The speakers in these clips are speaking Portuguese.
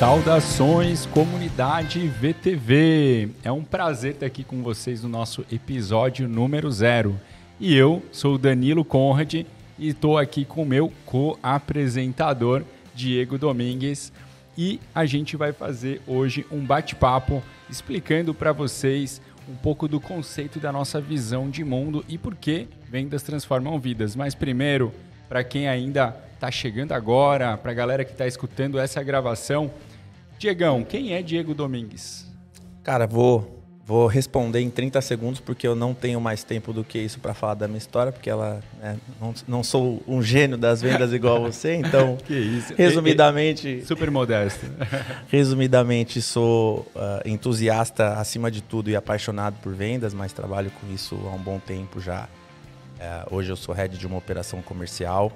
Saudações, comunidade VTV! É um prazer estar aqui com vocês no nosso episódio número 0. E eu sou o Danilo Conrad e estou aqui com o meu co-apresentador, Diego Domingues. E a gente vai fazer hoje um bate-papo explicando para vocês um pouco do conceito da nossa visão de mundo e por que vendas transformam vidas. Mas primeiro, para quem ainda está chegando agora, para a galera que está escutando essa gravação, Diegão, quem é Diego Domingues? Cara, vou responder em 30 segundos, porque eu não tenho mais tempo do que isso para falar da minha história, porque não sou um gênio das vendas igual você, então, que isso? Resumidamente... Super modesto. Resumidamente, sou entusiasta, acima de tudo, e apaixonado por vendas, mas trabalho com isso há um bom tempo já. Hoje eu sou head de uma operação comercial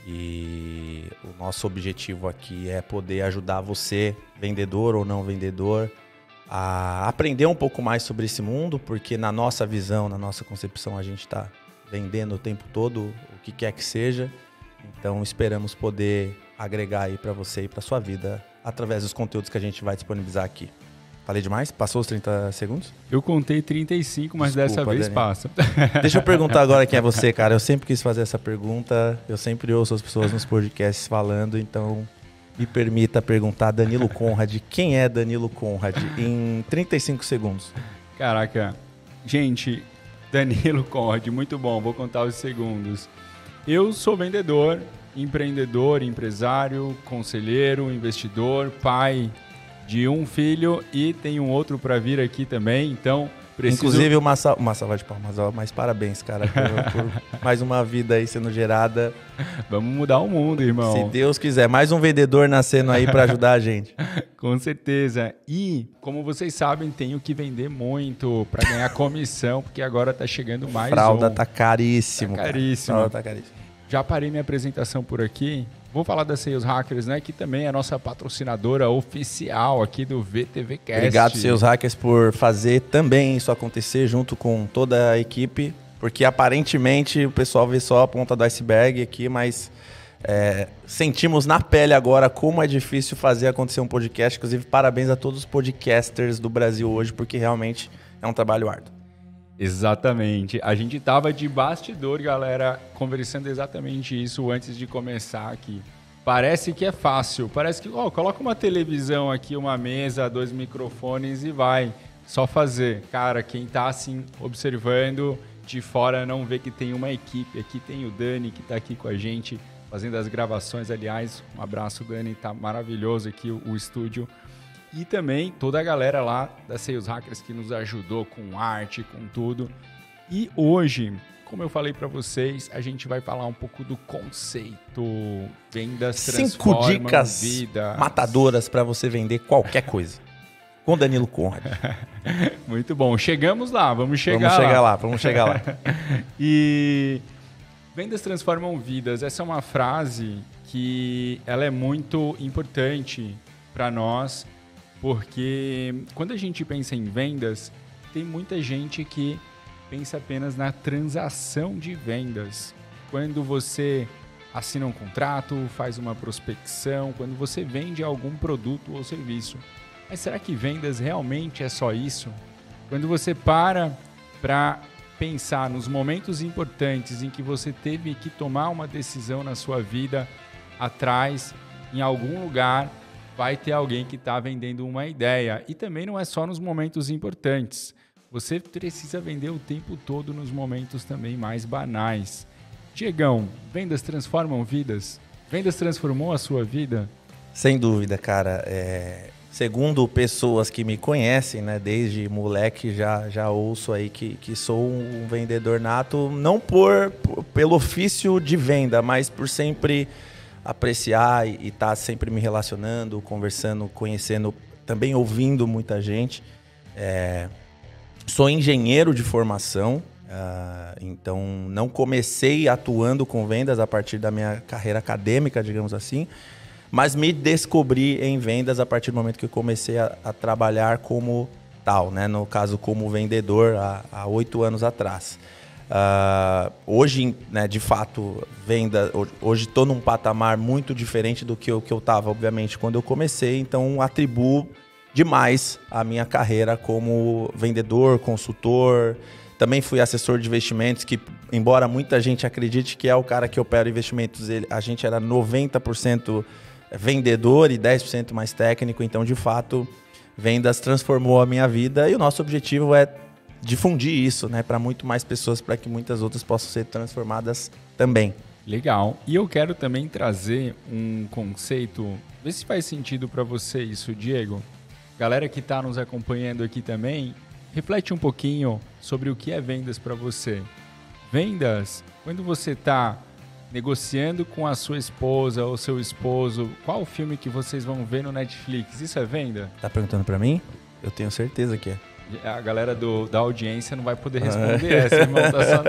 e o nosso objetivo aqui é poder ajudar você, vendedor ou não vendedor, a aprender um pouco mais sobre esse mundo, porque na nossa visão, na nossa concepção, a gente está vendendo o tempo todo, o que quer que seja. Então esperamos poder agregar aí para você e para sua vida através dos conteúdos que a gente vai disponibilizar aqui. Falei demais? Passou os 30 segundos? Eu contei 35, mas desculpa, dessa vez Daniel. Passa. Deixa eu perguntar agora quem é você, cara. Eu sempre quis fazer essa pergunta. Eu sempre ouço as pessoas nos podcasts falando, então me permita perguntar, Danilo Conrad. Quem é Danilo Conrad? Em 35 segundos. Caraca. Gente, Danilo Conrad, muito bom. Vou contar os segundos. Eu sou vendedor, empreendedor, empresário, conselheiro, investidor, pai de um filho e tem um outro para vir aqui também, então preciso... Inclusive uma salva de palmas, mas parabéns, cara, por mais uma vida aí sendo gerada. Vamos mudar o mundo, irmão. Se Deus quiser, mais um vendedor nascendo aí para ajudar a gente. Com certeza. E, como vocês sabem, tenho que vender muito para ganhar comissão, porque agora tá chegando mais Fralda tá caríssimo. Tá caríssimo. Fralda tá caríssimo. Já parei minha apresentação por aqui. Vou falar da Sales Hackers, né? Que também é a nossa patrocinadora oficial aqui do VTVcast. Obrigado, Sales Hackers, por fazer também isso acontecer junto com toda a equipe. Porque aparentemente o pessoal vê só a ponta do iceberg aqui, mas sentimos na pele agora como é difícil fazer acontecer um podcast. Inclusive, parabéns a todos os podcasters do Brasil hoje, porque realmente é um trabalho árduo. Exatamente. A gente tava de bastidor, galera, conversando exatamente isso antes de começar aqui. Parece que é fácil. Parece que, coloca uma televisão aqui, uma mesa, 2 microfones e vai. Só fazer. Cara, quem tá assim observando de fora não vê que tem uma equipe. Aqui tem o Dani, que tá aqui com a gente fazendo as gravações. Aliás, um abraço, Dani. Tá maravilhoso aqui o estúdio. E também toda a galera lá da Sales Hackers que nos ajudou com arte, com tudo. E hoje, como eu falei para vocês, a gente vai falar um pouco do conceito. Vendas transformam 5 dicas vidas matadoras para você vender qualquer coisa. Com Danilo Conrad. Muito bom. Chegamos lá, vamos chegar lá. E vendas transformam vidas. Essa é uma frase que ela é muito importante para nós. Porque quando a gente pensa em vendas, tem muita gente que pensa apenas na transação de vendas. Quando você assina um contrato, faz uma prospecção, quando você vende algum produto ou serviço. Mas será que vendas realmente é só isso? Quando você para pensar nos momentos importantes em que você teve que tomar uma decisão na sua vida atrás, em algum lugar, vai ter alguém que está vendendo uma ideia. E também não é só nos momentos importantes. Você precisa vender o tempo todo nos momentos também mais banais. Diegão, vendas transformam vidas? Vendas transformou a sua vida? Sem dúvida, cara. Segundo pessoas que me conhecem, né, desde moleque, já ouço aí que sou um vendedor nato, não pelo ofício de venda, mas por sempre apreciar e estar sempre me relacionando, conversando, conhecendo, também ouvindo muita gente. Sou engenheiro de formação, então não comecei atuando com vendas a partir da minha carreira acadêmica, digamos assim, mas me descobri em vendas a partir do momento que eu comecei a trabalhar como tal, né? No caso, como vendedor há 8 anos atrás. Hoje, né, de fato, hoje estou num patamar muito diferente do que eu estava, obviamente, quando eu comecei. Então, atribuo demais a minha carreira como vendedor, consultor. Também fui assessor de investimentos, que, embora muita gente acredite que é o cara que opera investimentos, a gente era 90% vendedor e 10% mais técnico. Então, de fato, vendas transformou a minha vida e o nosso objetivo é difundir isso, né, para muito mais pessoas, para que muitas outras possam ser transformadas também. Legal. E eu quero também trazer um conceito, vê se faz sentido para você isso, Diego. Galera que está nos acompanhando aqui também, reflete um pouquinho sobre o que é vendas para você. Vendas, quando você está negociando com a sua esposa ou seu esposo, qual o filme que vocês vão ver no Netflix? Isso é venda? Tá perguntando para mim? Eu tenho certeza que é. A galera da audiência não vai poder responder essa, irmão, tá só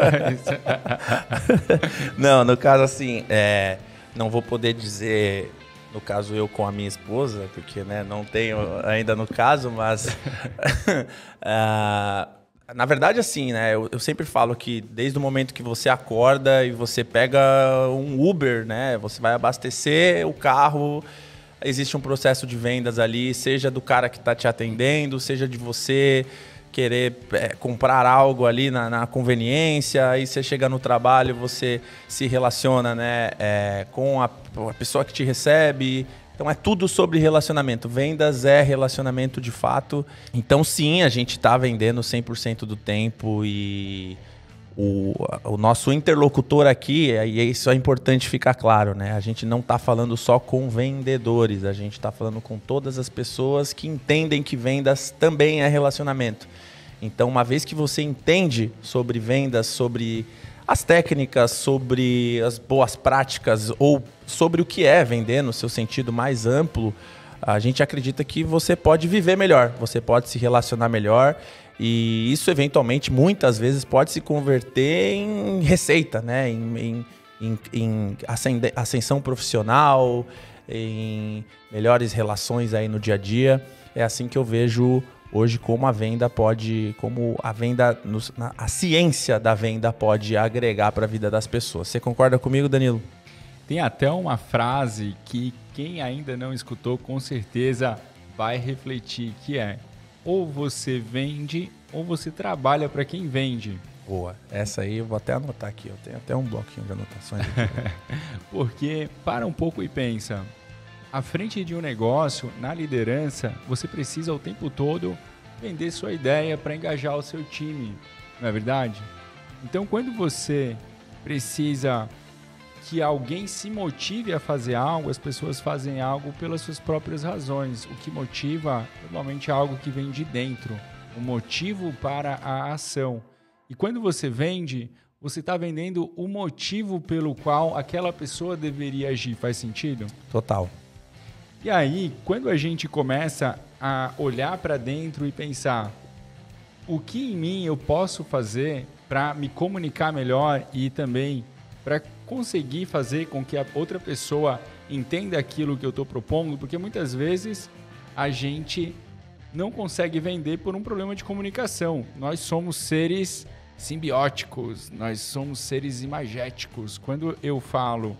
Não, no caso assim, não vou poder dizer, no caso eu com a minha esposa, porque, né, não tenho ainda no caso, mas na verdade assim, né, eu sempre falo que desde o momento que você acorda e você pega um Uber, né, você vai abastecer o carro, existe um processo de vendas ali, seja do cara que está te atendendo, seja de você querer comprar algo ali na conveniência, aí você chega no trabalho, você se relaciona, né, com a pessoa que te recebe. Então é tudo sobre relacionamento. Vendas é relacionamento de fato. Então sim, a gente está vendendo 100% do tempo e o nosso interlocutor aqui, e isso é importante ficar claro, né? A gente não está falando só com vendedores, a gente está falando com todas as pessoas que entendem que vendas também é relacionamento. Então, uma vez que você entende sobre vendas, sobre as técnicas, sobre as boas práticas ou sobre o que é vender no seu sentido mais amplo, a gente acredita que você pode viver melhor, você pode se relacionar melhor. E isso, eventualmente, muitas vezes pode se converter em receita, né? em ascensão profissional, em melhores relações aí no dia a dia. É assim que eu vejo hoje como a venda pode, a ciência da venda pode agregar para a vida das pessoas. Você concorda comigo, Danilo? Tem até uma frase que quem ainda não escutou, com certeza vai refletir, que é: ou você vende, ou você trabalha para quem vende. Boa. Essa aí eu vou até anotar aqui. Eu tenho até um bloquinho de anotações aqui. Porque, para um pouco e pensa, à frente de um negócio, na liderança, você precisa o tempo todo vender sua ideia para engajar o seu time. Não é verdade? Então, quando você precisa que alguém se motive a fazer algo, as pessoas fazem algo pelas suas próprias razões. O que motiva, normalmente, é algo que vem de dentro. O motivo para a ação. E quando você vende, você está vendendo o motivo pelo qual aquela pessoa deveria agir. Faz sentido? Total. E aí, quando a gente começa a olhar para dentro e pensar o que em mim eu posso fazer para me comunicar melhor e também para conseguir fazer com que a outra pessoa entenda aquilo que eu estou propondo, porque muitas vezes a gente não consegue vender por um problema de comunicação. Nós somos seres simbióticos, nós somos seres imagéticos. Quando eu falo,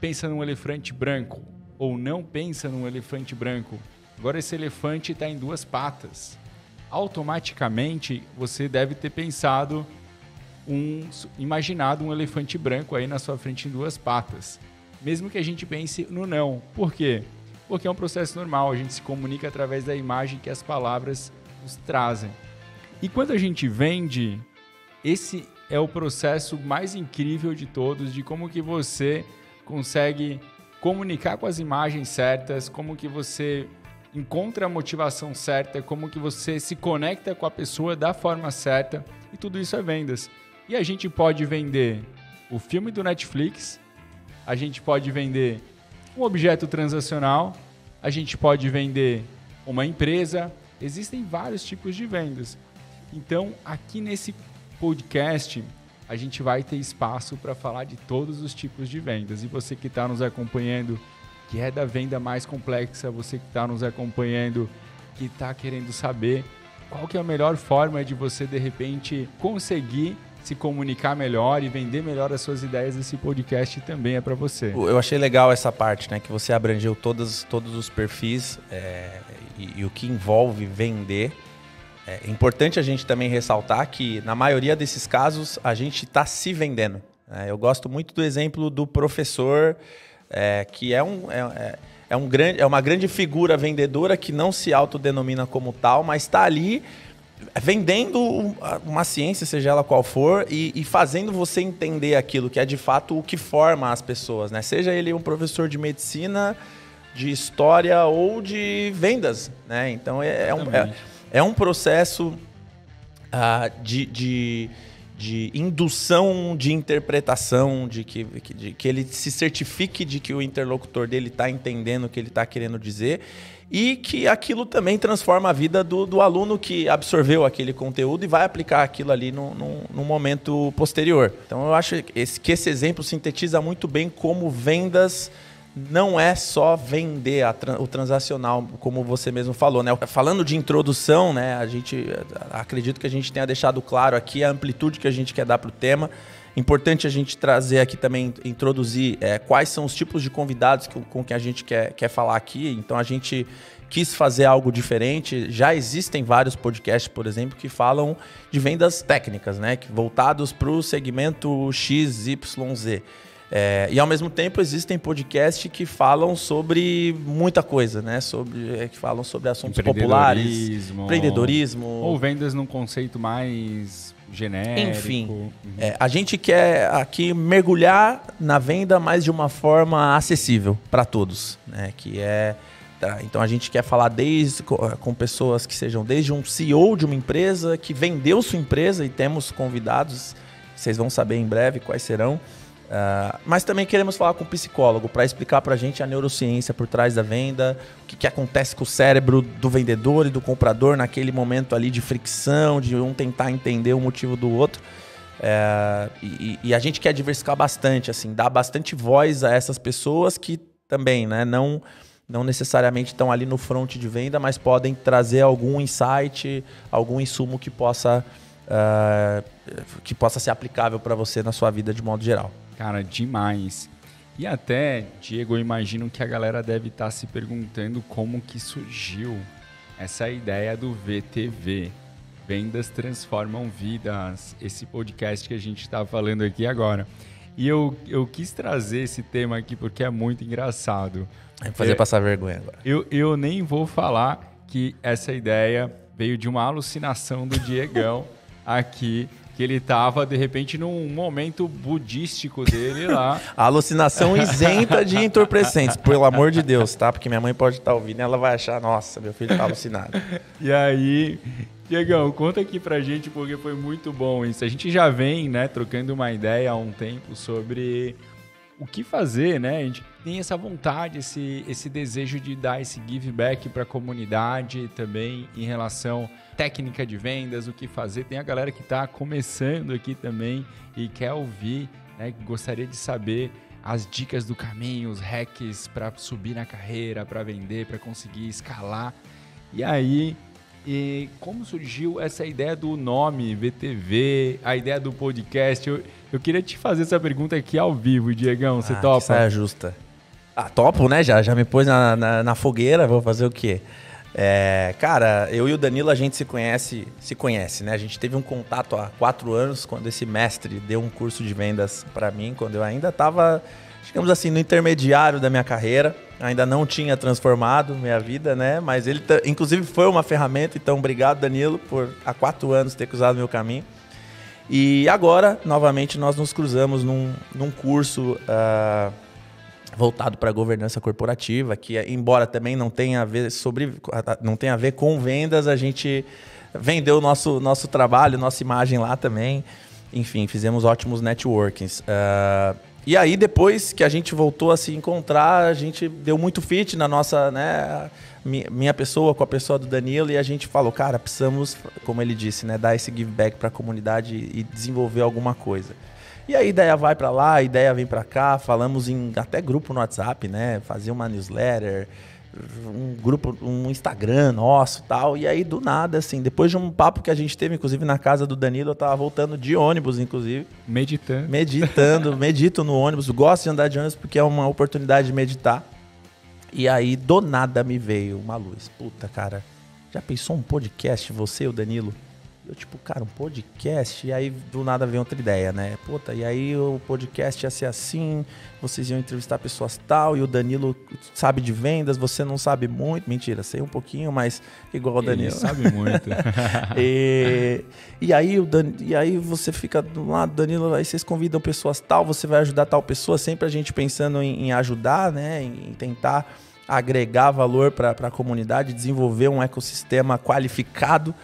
pensa num elefante branco, ou não pensa num elefante branco, agora esse elefante está em 2 patas. Automaticamente, você deve ter imaginado um elefante branco aí na sua frente em 2 patas. Mesmo que a gente pense no não. Por quê? Porque é um processo normal, a gente se comunica através da imagem que as palavras nos trazem. E quando a gente vende, esse é o processo mais incrível de todos, de como que você consegue comunicar com as imagens certas, como que você encontra a motivação certa, como que você se conecta com a pessoa da forma certa, e tudo isso é vendas. E a gente pode vender o filme do Netflix, a gente pode vender um objeto transacional, a gente pode vender uma empresa. Existem vários tipos de vendas. Então, aqui nesse podcast, a gente vai ter espaço para falar de todos os tipos de vendas. E você que está nos acompanhando, que é da venda mais complexa, você que está nos acompanhando, que está querendo saber qual que é a melhor forma de você, de repente, conseguir se comunicar melhor e vender melhor as suas ideias, esse podcast também é para você. Eu achei legal essa parte, né? Que você abrangeu todos os perfis e o que envolve vender. É importante a gente também ressaltar que, na maioria desses casos, a gente está se vendendo. Eu gosto muito do exemplo do professor, que é uma grande figura vendedora que não se autodenomina como tal, mas está ali vendendo uma ciência, seja ela qual for, e fazendo você entender aquilo que é de fato o que forma as pessoas, né? Seja ele um professor de medicina, de história ou de vendas, né? Então é um processo de indução, de interpretação, de que ele se certifique de que o interlocutor dele está entendendo o que ele está querendo dizer e que aquilo também transforma a vida do aluno que absorveu aquele conteúdo e vai aplicar aquilo ali no momento posterior. Então eu acho que esse exemplo sintetiza muito bem como vendas não é só vender o transacional, como você mesmo falou, né? Falando de introdução, né? Acredito que a gente tenha deixado claro aqui a amplitude que a gente quer dar para o tema. Importante a gente trazer aqui também, introduzir quais são os tipos de convidados com que a gente quer falar aqui. Então a gente quis fazer algo diferente. Já existem vários podcasts, por exemplo, que falam de vendas técnicas, né? Voltados para o segmento XYZ. E ao mesmo tempo existem podcasts que falam sobre muita coisa, né? Que falam sobre assuntos populares, empreendedorismo. Ou vendas num conceito mais genérico. Enfim, a gente quer aqui mergulhar na venda, mas de uma forma acessível para todos, né? Então a gente quer falar com pessoas que sejam desde um CEO de uma empresa que vendeu sua empresa, e temos convidados, vocês vão saber em breve quais serão. Mas também queremos falar com um psicólogo para explicar para a gente a neurociência por trás da venda, o que acontece com o cérebro do vendedor e do comprador naquele momento ali de fricção, de um tentar entender o motivo do outro. E a gente quer diversificar bastante, assim, dar bastante voz a essas pessoas que também, né, não necessariamente estão ali no front de venda, mas podem trazer algum insight, algum insumo que possa ser aplicável para você na sua vida de modo geral. Cara, demais. E até, Diego, eu imagino que a galera deve estar se perguntando como que surgiu essa ideia do VTV. Vendas Transformam Vidas. Esse podcast que a gente está falando aqui agora. E eu quis trazer esse tema aqui porque é muito engraçado. Vai fazer passar vergonha agora. Eu nem vou falar que essa ideia veio de uma alucinação do Diegão aqui, que ele estava, de repente, num momento budístico dele lá. A alucinação isenta de entorpecentes, pelo amor de Deus, tá? Porque minha mãe pode estar ouvindo e ela vai achar, nossa, meu filho tá alucinado. E aí, Diegão, conta aqui pra gente, porque foi muito bom isso. A gente já vem, né, trocando uma ideia há um tempo sobre o que fazer, né? A gente tem essa vontade, esse desejo de dar esse give back para a comunidade também em relação à técnica de vendas, o que fazer. Tem a galera que está começando aqui também e quer ouvir, né? Gostaria de saber as dicas do caminho, os hacks para subir na carreira, para vender, para conseguir escalar. E aí, como surgiu essa ideia do nome VTV, a ideia do podcast? Eu queria te fazer essa pergunta aqui ao vivo, Diegão. Você topa? Que saia justa. Topo, né? Já me pôs na fogueira, vou fazer o quê? Cara, eu e o Danilo, a gente se conhece, né? A gente teve um contato há 4 anos, quando esse mestre deu um curso de vendas para mim, quando eu ainda estava, digamos assim, no intermediário da minha carreira. Ainda não tinha transformado minha vida, né? Mas ele, inclusive, foi uma ferramenta. Então, obrigado, Danilo, por há 4 anos ter cruzado meu caminho. E agora, novamente, nós nos cruzamos num curso voltado para a governança corporativa, que, embora também não tenha a ver com vendas, a gente vendeu o nosso trabalho, nossa imagem lá também. Enfim, fizemos ótimos networkings. E aí, depois que a gente voltou a se encontrar, a gente deu muito fit na nossa, né, minha pessoa com a pessoa do Danilo, e a gente falou, cara, precisamos, como ele disse, né, dar esse give back para a comunidade e desenvolver alguma coisa. E a ideia vai para lá, a ideia vem para cá, falamos em até grupo no WhatsApp, né, fazer uma newsletter, um grupo, um Instagram nosso, tal. E aí do nada, assim, depois de um papo que a gente teve, inclusive na casa do Danilo, eu tava voltando de ônibus, inclusive. Medito no ônibus, gosto de andar de ônibus porque é uma oportunidade de meditar. E aí do nada me veio uma luz. Puta, cara, já pensou um podcast, você e o Danilo? Eu tipo, cara, um podcast? E aí do nada veio outra ideia, né? Puta, e aí o podcast ia ser assim, vocês iam entrevistar pessoas tal, e o Danilo sabe de vendas, você não sabe muito. Mentira, sei um pouquinho, mas igual o Danilo. Ele sabe muito. e aí você fica do lado, Danilo, aí vocês convidam pessoas tal, você vai ajudar tal pessoa, sempre a gente pensando em ajudar, né? Em tentar agregar valor para a comunidade, desenvolver um ecossistema qualificado.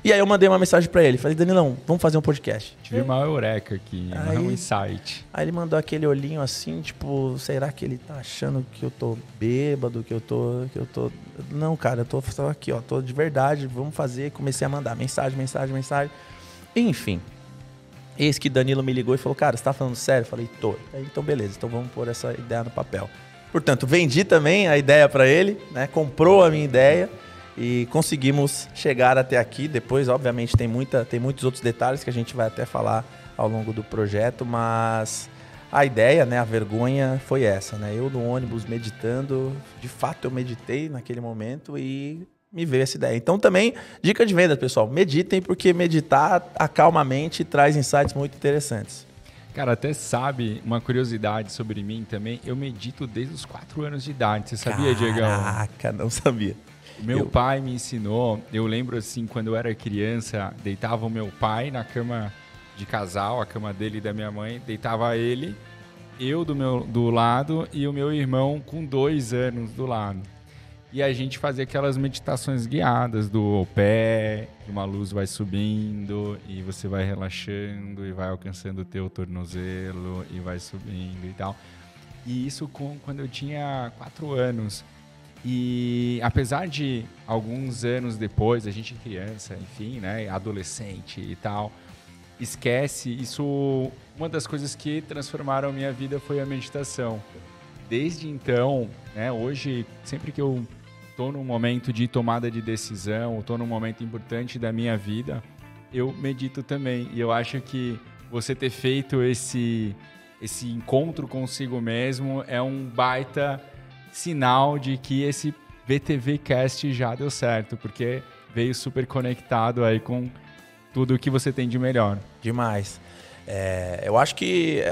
E aí eu mandei uma mensagem pra ele, falei, Danilão, vamos fazer um podcast. Tive uma eureka aqui, um insight. Aí ele mandou aquele olhinho assim, tipo, será que ele tá achando que eu tô bêbado, que eu tô... Não, cara, eu tô aqui, ó, tô de verdade, vamos fazer. Comecei a mandar mensagem. Enfim, eis que Danilo me ligou e falou, cara, você tá falando sério? Eu falei, tô. Aí, então beleza, então vamos pôr essa ideia no papel. Portanto, vendi também a ideia pra ele, né, comprou a minha ideia. E conseguimos chegar até aqui. Depois, obviamente, tem muitos outros detalhes que a gente vai até falar ao longo do projeto, mas a ideia, né, a vergonha foi essa, né? Eu no ônibus meditando, de fato eu meditei naquele momento e me veio essa ideia. Então também, dica de venda, pessoal, meditem, porque meditar acalma a mente e traz insights muito interessantes. Cara, até sabe, uma curiosidade sobre mim também, eu medito desde os 4 anos de idade. Você sabia, Diegão? Caraca, não sabia. Meu pai me ensinou, eu lembro assim, quando eu era criança, deitava o meu pai na cama de casal, a cama dele e da minha mãe, deitava ele, eu do lado e o meu irmão com 2 anos do lado. E a gente fazia aquelas meditações guiadas do pé, uma luz vai subindo e você vai relaxando e vai alcançando o teu tornozelo e vai subindo e tal. E isso quando eu tinha 4 anos. E apesar de alguns anos depois, a gente criança, enfim, né, adolescente e tal, esquece, isso, uma das coisas que transformaram a minha vida foi a meditação. Desde então, né, hoje, sempre que eu estou num momento de tomada de decisão, estou num momento importante da minha vida, eu medito também. E eu acho que você ter feito esse encontro consigo mesmo é um baita sinal de que esse VTV Cast já deu certo, porque veio super conectado aí com tudo o que você tem de melhor. Demais. Eu acho que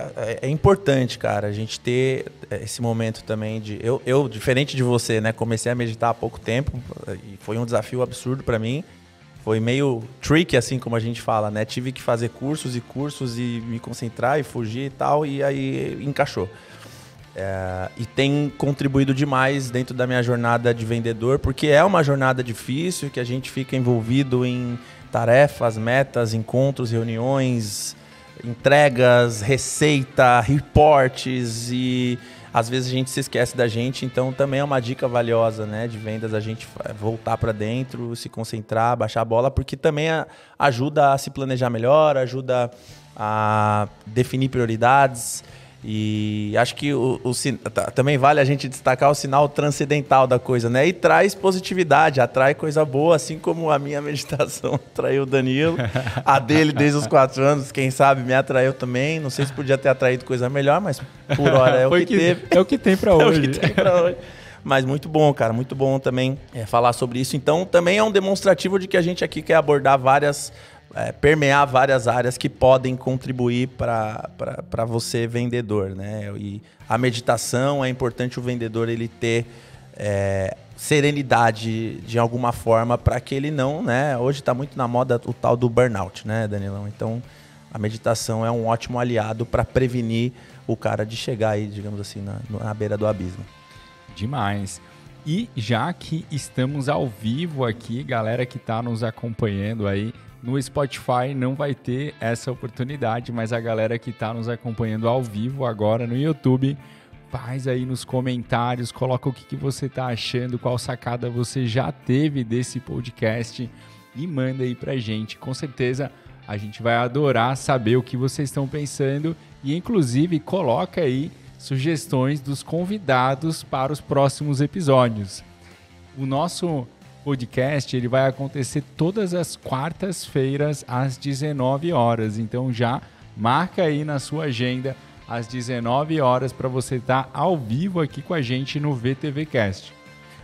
é importante, cara, a gente ter esse momento também de... Eu, diferente de você, né, comecei a meditar há pouco tempo e foi um desafio absurdo para mim. Foi meio tricky, assim como a gente fala, né? Tive que fazer cursos e me concentrar e fugir e tal, e aí encaixou. E tem contribuído demais dentro da minha jornada de vendedor, porque é uma jornada difícil, que a gente fica envolvido em tarefas, metas, encontros, reuniões, entregas, receita, reportes, e às vezes a gente se esquece da gente. Então também é uma dica valiosa, né, de vendas, a gente voltar para dentro, se concentrar, baixar a bola, porque também ajuda a se planejar melhor, ajuda a definir prioridades. E acho que também vale a gente destacar o sinal transcendental da coisa, né? E traz positividade, atrai coisa boa, assim como a minha meditação atraiu o Danilo. A dele desde os 4 anos, quem sabe, me atraiu também. Não sei se podia ter atraído coisa melhor, mas por hora é o que teve. É o que tem pra hoje. É o que tem pra hoje. Mas muito bom, cara, muito bom também falar sobre isso. Então também é um demonstrativo de que a gente aqui quer abordar permear várias áreas que podem contribuir para você vendedor, né? E a meditação, é importante o vendedor ele ter serenidade de alguma forma para que ele não, né? Hoje está muito na moda o tal do burnout, né, Danilão? Então a meditação é um ótimo aliado para prevenir o cara de chegar aí, digamos assim, na beira do abismo. Demais. E já que estamos ao vivo aqui, galera que está nos acompanhando aí, no Spotify não vai ter essa oportunidade, mas a galera que está nos acompanhando ao vivo agora no YouTube, faz aí nos comentários, coloca o que você está achando, qual sacada você já teve desse podcast e manda aí pra gente. Com certeza a gente vai adorar saber o que vocês estão pensando e inclusive coloca aí sugestões dos convidados para os próximos episódios. O nosso podcast ele vai acontecer todas as quartas-feiras às 19 horas. Então já marca aí na sua agenda às 19 horas para você estar ao vivo aqui com a gente no VTVcast.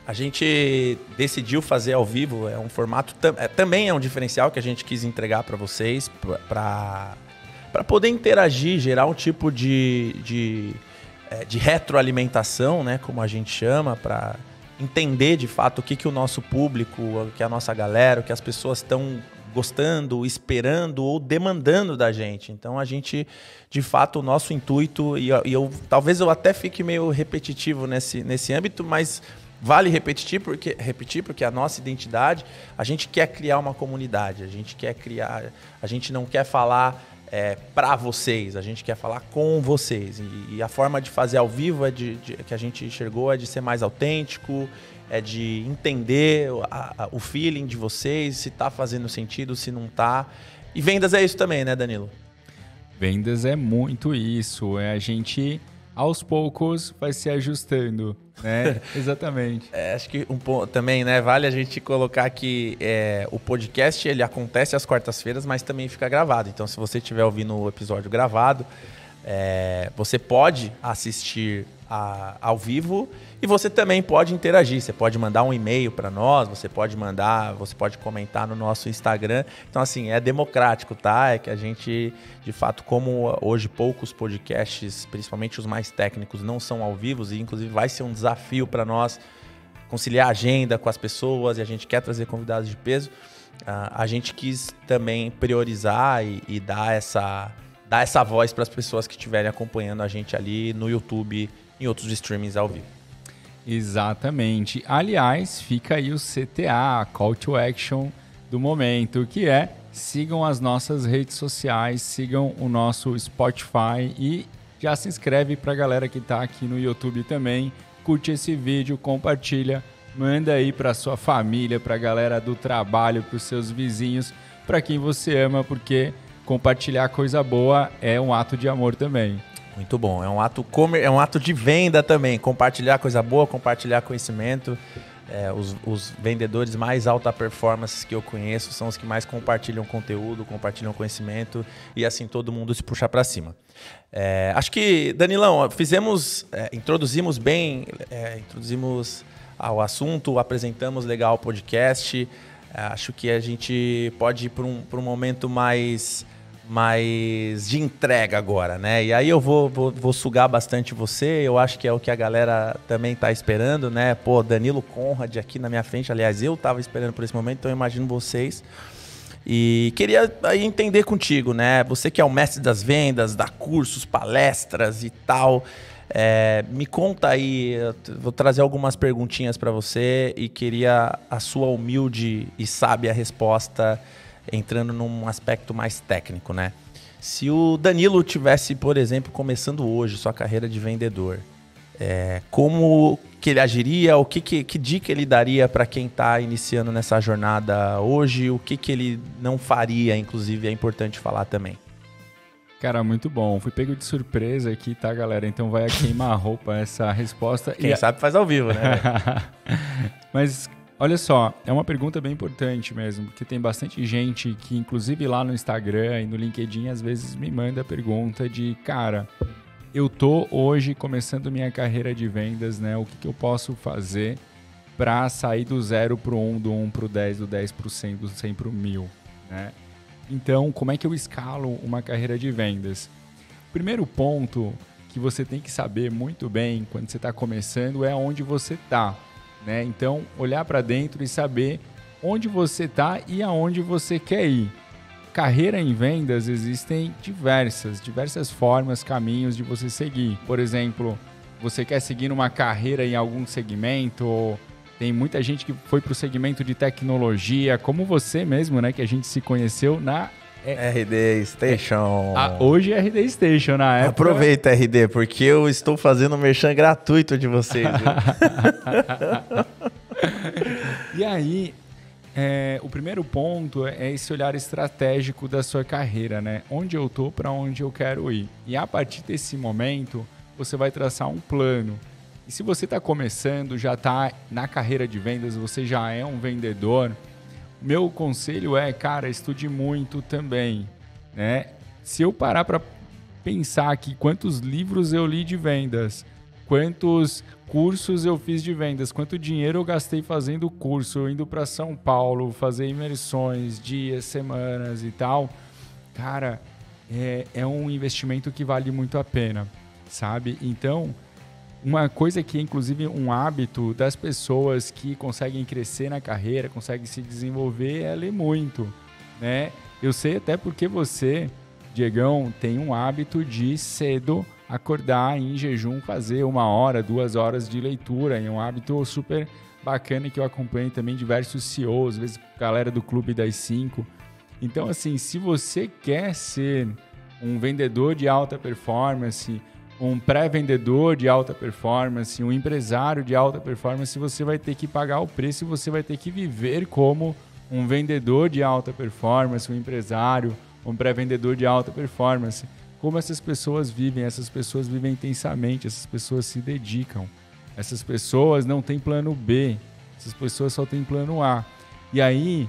A gente decidiu fazer ao vivo, é um formato, também é um diferencial que a gente quis entregar para vocês, para poder interagir, gerar um tipo de retroalimentação, né, como a gente chama, para entender de fato o que o nosso público, o que a nossa galera, o que as pessoas estão gostando, esperando ou demandando da gente. Então a gente, de fato, o nosso intuito, talvez eu até fique meio repetitivo nesse âmbito, mas vale repetir porque a nossa identidade, a gente quer criar uma comunidade, a gente não quer falar para vocês, a gente quer falar com vocês. E a forma de fazer ao vivo que a gente enxergou é de ser mais autêntico, é de entender o feeling de vocês, se está fazendo sentido, se não está. E vendas é isso também, né, Danilo? Vendas é muito isso, a gente aos poucos vai se ajustando, né? Exatamente. Acho que também, né, vale a gente colocar que o podcast ele acontece às quartas-feiras, mas também fica gravado. Então, se você estiver ouvindo o episódio gravado, você pode assistir ao vivo e você também pode interagir. Você pode mandar um e-mail para nós, você pode comentar no nosso Instagram. Então, assim, é democrático, tá? É que a gente, de fato, como hoje poucos podcasts, principalmente os mais técnicos, não são ao vivo, e inclusive vai ser um desafio para nós conciliar a agenda com as pessoas e a gente quer trazer convidados de peso, a gente quis também priorizar e dar essa voz para as pessoas que estiverem acompanhando a gente ali no YouTube e em outros streamings ao vivo. Exatamente. Aliás, fica aí o CTA, a Call to Action do momento, que é sigam as nossas redes sociais, sigam o nosso Spotify e já se inscreve para a galera que está aqui no YouTube também. Curte esse vídeo, compartilha, manda aí para sua família, para a galera do trabalho, para os seus vizinhos, para quem você ama, porque compartilhar coisa boa é um ato de amor também. Muito bom, é um ato de venda também, compartilhar coisa boa, compartilhar conhecimento. Os vendedores mais alta performance que eu conheço são os que mais compartilham conteúdo, compartilham conhecimento e assim todo mundo se puxa para cima. Acho que, Danilão, introduzimos ao assunto, apresentamos legal o podcast. Acho que a gente pode ir para um momento mais de entrega agora, né? E aí eu vou sugar bastante você, eu acho que é o que a galera também tá esperando, né? Pô, Danilo Conrad aqui na minha frente, aliás, eu tava esperando por esse momento, então eu imagino vocês. E queria aí entender contigo, né? Você que é o mestre das vendas, dá cursos, palestras e tal, me conta aí, vou trazer algumas perguntinhas para você e queria a sua humilde e sábia resposta entrando num aspecto mais técnico, né? Se o Danilo tivesse, por exemplo, começando hoje sua carreira de vendedor, como que ele agiria? Que dica ele daria para quem está iniciando nessa jornada hoje? O que ele não faria, inclusive, é importante falar também. Cara, muito bom. Fui pego de surpresa aqui, tá, galera? Então vai a queima-roupa essa resposta. Quem sabe faz ao vivo, né? Mas olha só, é uma pergunta bem importante mesmo, porque tem bastante gente que, inclusive lá no Instagram e no LinkedIn, às vezes me manda a pergunta de, cara, eu tô hoje começando minha carreira de vendas, né? O que eu posso fazer para sair do 0 pro 1, do 1 pro 10, do 10 pro 100, do 100 pro 1000, né? Então, como é que eu escalo uma carreira de vendas? O primeiro ponto que você tem que saber muito bem quando você está começando é onde você está. Né? Então, olhar para dentro e saber onde você está e aonde você quer ir. Carreira em vendas existem diversas formas, caminhos de você seguir. Por exemplo, você quer seguir uma carreira em algum segmento, tem muita gente que foi para o segmento de tecnologia, como você mesmo, né, que a gente se conheceu na RD Station. Hoje é RD Station, na época. Aproveita, RD, porque eu estou fazendo um merchan gratuito de vocês. E aí, o primeiro ponto é esse olhar estratégico da sua carreira, né? Onde eu estou, para onde eu quero ir. E a partir desse momento, você vai traçar um plano. E se você está começando, já está na carreira de vendas, você já é um vendedor, meu conselho é, cara, estude muito também, né? Se eu parar para pensar aqui quantos livros eu li de vendas, quantos cursos eu fiz de vendas, quanto dinheiro eu gastei fazendo curso, indo para São Paulo, fazer imersões, dias, semanas e tal, cara, é um investimento que vale muito a pena, sabe? Então, uma coisa que é inclusive um hábito das pessoas que conseguem crescer na carreira, conseguem se desenvolver, é ler muito, né? Eu sei até porque você, Diegão, tem um hábito de cedo acordar em jejum, fazer 1 hora, 2 horas de leitura. É um hábito super bacana que eu acompanho também diversos CEOs, às vezes galera do Clube das 5. Então, assim, se você quer ser um vendedor de alta performance, um pré-vendedor de alta performance, um empresário de alta performance, você vai ter que pagar o preço e você vai ter que viver como um vendedor de alta performance, um empresário, um pré-vendedor de alta performance. Como essas pessoas vivem intensamente, essas pessoas se dedicam. Essas pessoas não têm plano B, essas pessoas só têm plano A. E aí,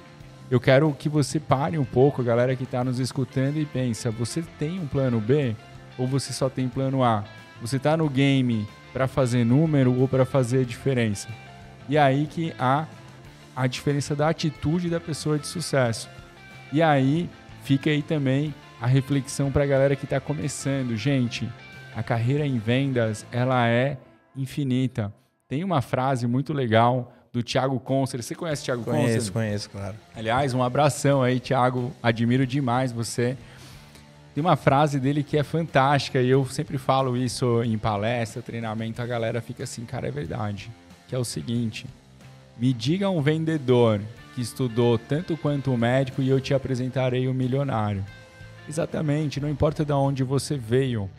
eu quero que você pare um pouco, a galera que está nos escutando, e pensa, você tem um plano B ou você só tem plano A? Você está no game para fazer número ou para fazer diferença? E aí que há a diferença da atitude da pessoa de sucesso. E aí, fica aí também a reflexão para a galera que está começando. Gente, a carreira em vendas, ela é infinita. Tem uma frase muito legal do Thiago Concer. Você conhece o Thiago Concer? Conheço, claro. Aliás, um abração aí, Thiago. Admiro demais você. Tem uma frase dele que é fantástica e eu sempre falo isso em palestra, treinamento, a galera fica assim, cara, é verdade. Que é o seguinte, me diga um vendedor que estudou tanto quanto um médico e eu te apresentarei um milionário. Exatamente, não importa de onde você veio,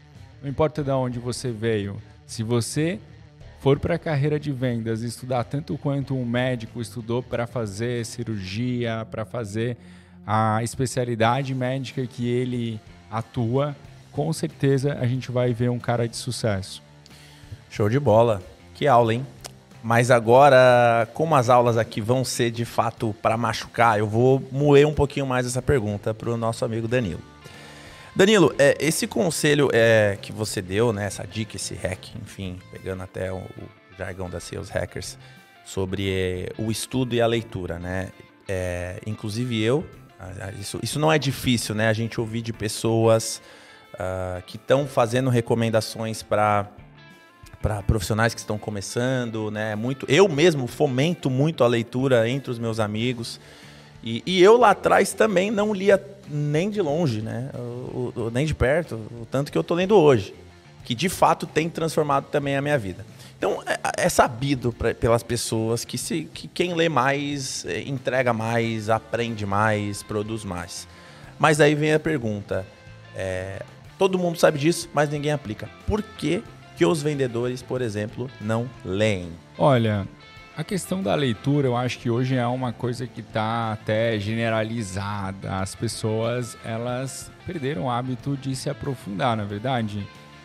não importa de onde você veio. Se você for para a carreira de vendas e estudar tanto quanto um médico estudou para fazer cirurgia, para fazer a especialidade médica que ele atua, com certeza a gente vai ver um cara de sucesso. Show de bola. Que aula, hein? Mas agora, como as aulas aqui vão ser de fato para machucar, eu vou moer um pouquinho mais essa pergunta para o nosso amigo Danilo. Danilo, esse conselho que você deu, né, essa dica, esse hack, enfim, pegando até o jargão da Sales Hackers, sobre o estudo e a leitura, né? Inclusive isso não é difícil, né? A gente ouvir de pessoas que estão fazendo recomendações para profissionais que estão começando, né? Eu mesmo fomento muito a leitura entre os meus amigos. E eu lá atrás também não lia nem de longe, né? Nem de perto, o tanto que eu tô lendo hoje. Que de fato tem transformado também a minha vida. Então é sabido pelas pessoas que quem lê mais, entrega mais, aprende mais, produz mais. Mas aí vem a pergunta, todo mundo sabe disso, mas ninguém aplica. Por que os vendedores, por exemplo, não leem? Olha, a questão da leitura, eu acho que hoje é uma coisa que está até generalizada. As pessoas, elas perderam o hábito de se aprofundar, na verdade.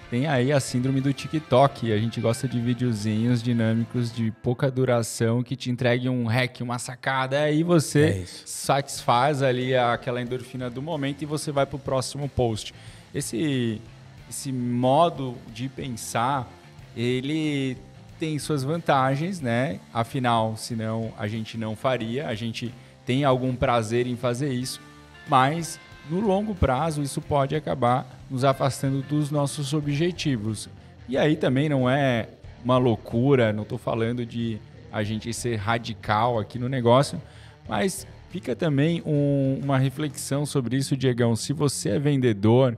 Tem aí a síndrome do TikTok. A gente gosta de videozinhos dinâmicos de pouca duração que te entreguem um hack, uma sacada. Aí você satisfaz ali aquela endorfina do momento e você vai para o próximo post. Esse modo de pensar, ele tem suas vantagens, né? Afinal, senão a gente não faria. A gente tem algum prazer em fazer isso, mas no longo prazo isso pode acabar nos afastando dos nossos objetivos. E aí também não é uma loucura, não estou falando de a gente ser radical aqui no negócio, mas fica também uma reflexão sobre isso, Diegão. Se você é vendedor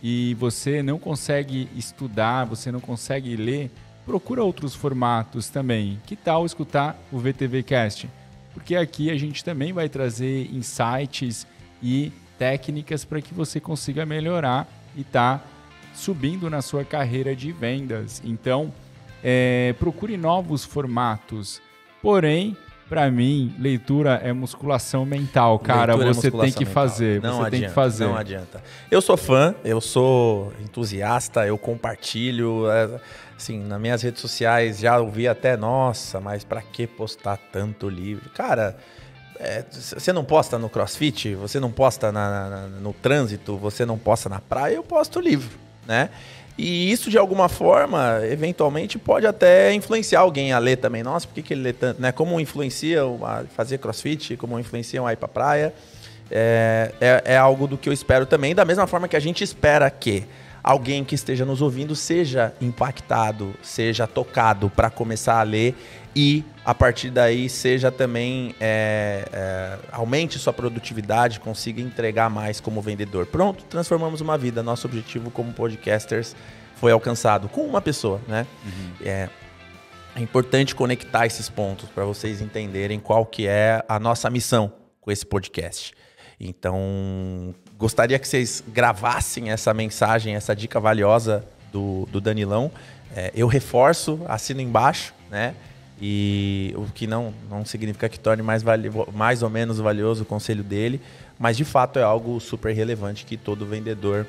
e você não consegue estudar, você não consegue ler, procura outros formatos também. Que tal escutar o VTV Cast? Porque aqui a gente também vai trazer insights e técnicas para que você consiga melhorar e tá subindo na sua carreira de vendas. Então, procure novos formatos. Porém, Pra mim, leitura é musculação mental, cara. Você tem que fazer. Você tem que fazer. Não adianta. Eu sou fã, eu sou entusiasta, eu compartilho. Assim, nas minhas redes sociais já ouvi até, nossa, mas pra que postar tanto livro? Cara, você não posta no CrossFit, você não posta no trânsito, você não posta na praia, eu posto livro, né? E isso, de alguma forma, eventualmente pode até influenciar alguém a ler também. Nossa, por que ele lê tanto? Né? Como influencia a fazer crossfit, como influenciam a ir pra praia. É algo do que eu espero também. Da mesma forma que a gente espera que alguém que esteja nos ouvindo seja impactado, seja tocado para começar a ler e, a partir daí, seja também aumente sua produtividade, consiga entregar mais como vendedor. Pronto, transformamos uma vida. Nosso objetivo como podcasters foi alcançado com uma pessoa, né? Uhum. É importante conectar esses pontos para vocês entenderem qual que é a nossa missão com esse podcast. Então, gostaria que vocês gravassem essa mensagem, essa dica valiosa do Danilão. Eu reforço, assino embaixo, né? E o que não significa que torne mais ou menos valioso o conselho dele, mas de fato é algo super relevante que todo vendedor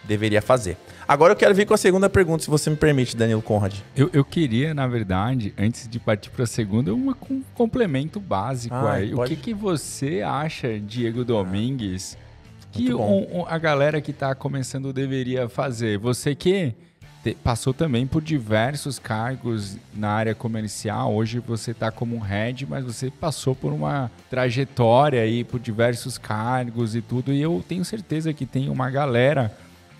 deveria fazer. Agora eu quero vir com a segunda pergunta, se você me permite, Danilo Conrad. Eu queria, na verdade, antes de partir para a segunda, um complemento básico aí. Pode? O que você acha, Diego Domingues, que a galera que está começando deveria fazer? Você que passou também por diversos cargos na área comercial. Hoje você está como um head, mas você passou por uma trajetória aí, por diversos cargos e tudo. E eu tenho certeza que tem uma galera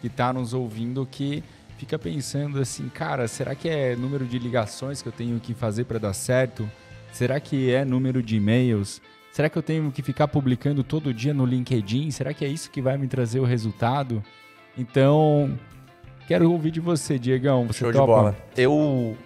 que está nos ouvindo que fica pensando assim, cara, será que é número de ligações que eu tenho que fazer para dar certo? Será que é número de e-mails? Será que eu tenho que ficar publicando todo dia no LinkedIn? Será que é isso que vai me trazer o resultado? Então, quero ouvir de você, Diegão. Você Show topa? De bola. Eu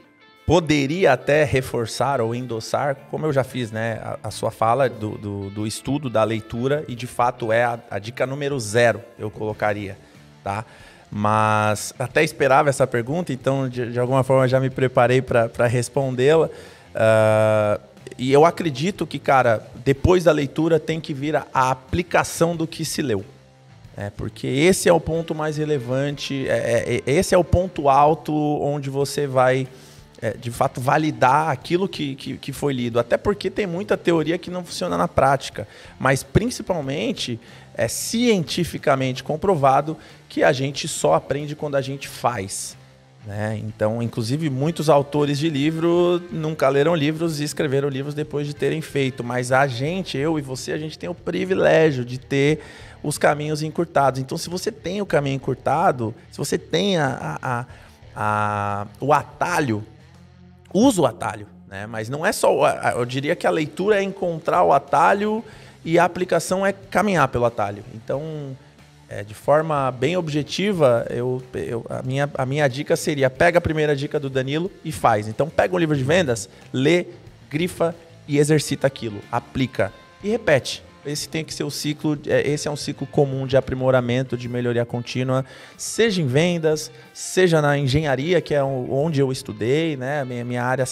poderia até reforçar ou endossar, como eu já fiz, né, a sua fala do estudo, da leitura, e de fato é a dica número 0, eu colocaria, tá? Mas até esperava essa pergunta, então de alguma forma já me preparei para respondê-la. E eu acredito que, cara, depois da leitura tem que vir a aplicação do que se leu. Porque esse é o ponto mais relevante, esse é o ponto alto onde você vai, de fato, validar aquilo que foi lido. Até porque tem muita teoria que não funciona na prática, mas principalmente é cientificamente comprovado que a gente só aprende quando a gente faz. Né? Então, inclusive, muitos autores de livro nunca leram livros e escreveram livros depois de terem feito. Mas a gente, eu e você, a gente tem o privilégio de ter os caminhos encurtados. Então, se você tem o caminho encurtado, se você tem o atalho, usa o atalho. Né? Mas não é só... Eu diria que a leitura é encontrar o atalho e a aplicação é caminhar pelo atalho. Então... de forma bem objetiva, a minha dica seria: pega a primeira dica do Danilo e faz. Então, pega um livro de vendas, lê, grifa e exercita aquilo. Aplica e repete. Esse tem que ser o ciclo, esse é um ciclo comum de aprimoramento, de melhoria contínua, seja em vendas, seja na engenharia, que é onde eu estudei, né? Minha área,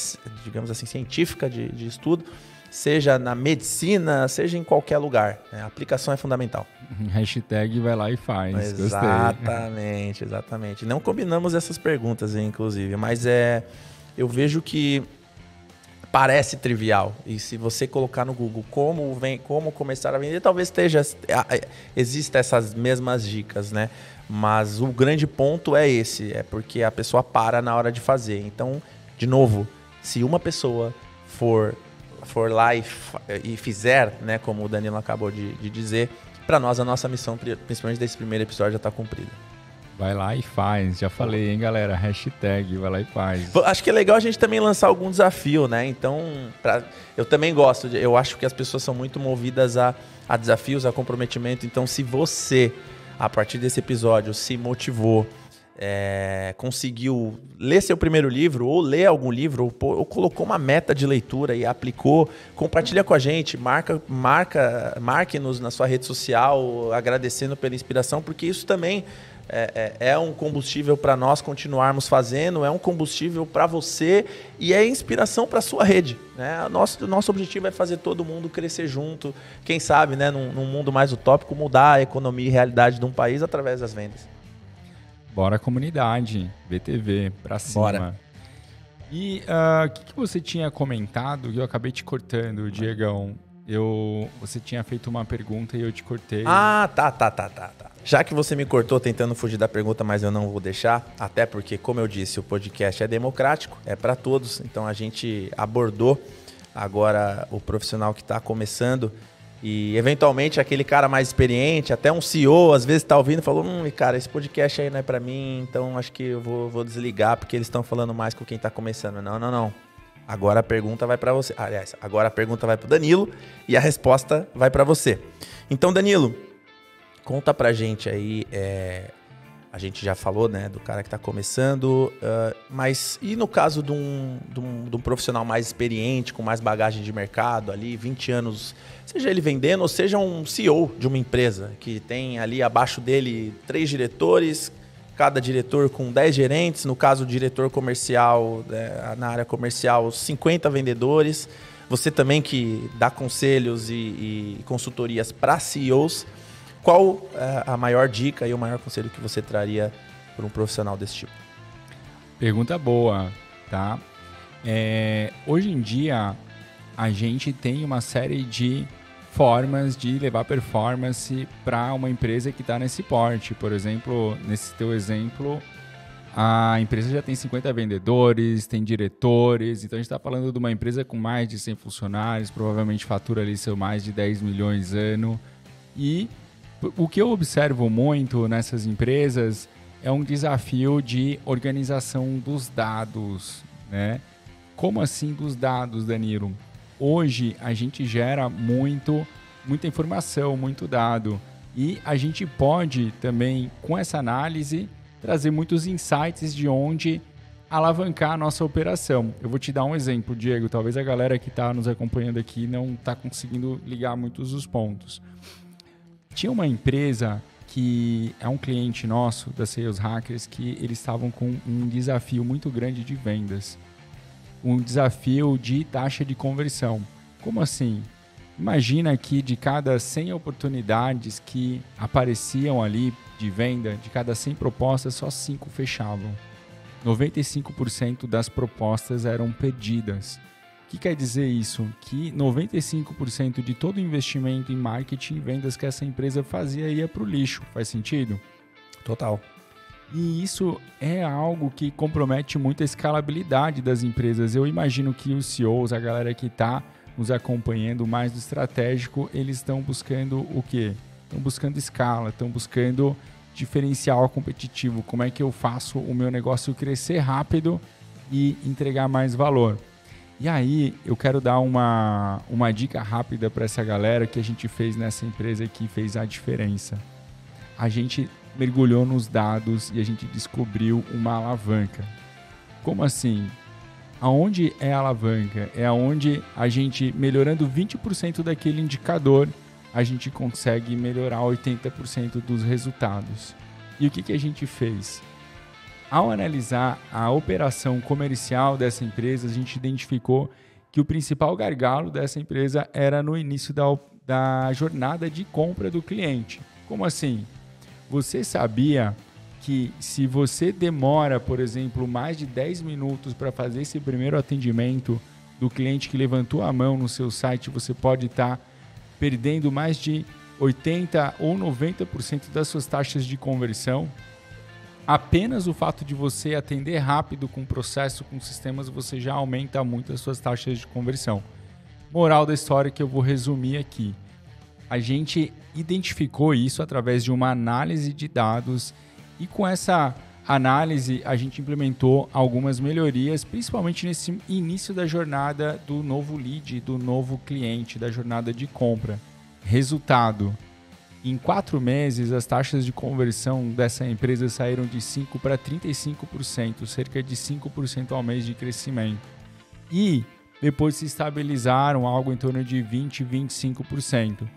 digamos assim, científica de estudo, seja na medicina, seja em qualquer lugar. Né? A aplicação é fundamental. Hashtag vai lá e faz. Exatamente, exatamente. Não combinamos essas perguntas, inclusive, mas eu vejo que parece trivial. E se você colocar no Google como começar a vender, talvez exista essas mesmas dicas, né? Mas o grande ponto é esse, porque a pessoa para na hora de fazer. Então, de novo, se uma pessoa for lá e fizer, né, como o Danilo acabou de dizer, para nós a nossa missão, principalmente desse primeiro episódio, já está cumprida. Vai lá e faz. Já falei, hein, galera? Hashtag vai lá e faz. Acho que é legal a gente também lançar algum desafio, né? Então, eu também gosto. Eu acho que as pessoas são muito movidas a desafios, a comprometimento. Então, se você, a partir desse episódio, se motivou, conseguiu ler seu primeiro livro, ou ler algum livro, ou colocou uma meta de leitura e aplicou, compartilha com a gente, marque-nos na sua rede social, agradecendo pela inspiração, porque isso também é um combustível para nós continuarmos fazendo, é um combustível para você e é inspiração para a sua rede. Né? Nosso objetivo é fazer todo mundo crescer junto, quem sabe, né, num mundo mais utópico, mudar a economia e realidade de um país através das vendas. Bora comunidade, BTV, para cima. Bora. E o que você tinha comentado, que eu acabei te cortando, Diegão? Você tinha feito uma pergunta e eu te cortei. Ah, tá. Já que você me cortou tentando fugir da pergunta, mas eu não vou deixar, até porque, como eu disse, o podcast é democrático, é para todos. Então a gente abordou agora o profissional que está começando e, eventualmente, aquele cara mais experiente, até um CEO, às vezes está ouvindo e falou, cara, esse podcast aí não é para mim, então acho que eu vou desligar porque eles estão falando mais com quem está começando. Não. Agora a pergunta vai para você. Aliás, agora a pergunta vai para o Danilo e a resposta vai para você. Então, Danilo, conta pra gente aí, a gente já falou, né, do cara que está começando, mas e no caso de um profissional mais experiente, com mais bagagem de mercado ali, 20 anos, seja ele vendendo ou seja um CEO de uma empresa que tem ali abaixo dele 3 diretores, cada diretor com 10 gerentes, no caso o diretor comercial, na área comercial, 50 vendedores, você também que dá conselhos e consultorias para CEOs, qual a maior dica e o maior conselho que você traria para um profissional desse tipo? Pergunta boa, tá? Hoje em dia, a gente tem uma série de formas de levar performance para uma empresa que está nesse porte. Por exemplo, nesse teu exemplo, a empresa já tem 50 vendedores, tem diretores, então a gente está falando de uma empresa com mais de 100 funcionários, provavelmente fatura ali seu mais de 10 milhões ano. E o que eu observo muito nessas empresas é um desafio de organização dos dados, né? Como assim dos dados, Danilo? Hoje a gente gera muita informação, muito dado. E a gente pode também, com essa análise, trazer muitos insights de onde alavancar a nossa operação. Eu vou te dar um exemplo, Diego. Talvez a galera que está nos acompanhando aqui não está conseguindo ligar muitos dos pontos. Tinha uma empresa que é um cliente nosso da Sales Hackers que eles estavam com um desafio muito grande de vendas. Um desafio de taxa de conversão. Como assim? Imagina que de cada 100 oportunidades que apareciam ali de venda, de cada 100 propostas, só 5 fechavam. 95% das propostas eram perdidas. O que quer dizer isso? Que 95% de todo o investimento em marketing e vendas que essa empresa fazia ia para o lixo. Faz sentido? Total. E isso é algo que compromete muito a escalabilidade das empresas. Eu imagino que os CEOs, a galera que está nos acompanhando mais do estratégico, eles estão buscando o quê? Estão buscando escala, estão buscando diferencial competitivo. Como é que eu faço o meu negócio crescer rápido e entregar mais valor? E aí eu quero dar uma dica rápida para essa galera que a gente fez nessa empresa que fez a diferença. A gente mergulhou nos dados e a gente descobriu uma alavanca. Como assim? Aonde é a alavanca? É aonde a gente, melhorando 20% daquele indicador, a gente consegue melhorar 80% dos resultados. E o que a gente fez? Ao analisar a operação comercial dessa empresa, a gente identificou que o principal gargalo dessa empresa era no início da jornada de compra do cliente. Como assim? Você sabia que se você demora, por exemplo, mais de 10 minutos para fazer esse primeiro atendimento do cliente que levantou a mão no seu site, você pode estar perdendo mais de 80% ou 90% das suas taxas de conversão? Apenas o fato de você atender rápido com o processo, com sistemas, você já aumenta muito as suas taxas de conversão. Moral da história que eu vou resumir aqui. A gente identificou isso através de uma análise de dados e com essa análise a gente implementou algumas melhorias, principalmente nesse início da jornada do novo lead, do novo cliente, da jornada de compra. Resultado: em 4 meses as taxas de conversão dessa empresa saíram de 5% para 35%, cerca de 5% ao mês de crescimento. E depois se estabilizaram algo em torno de 20%, 25%.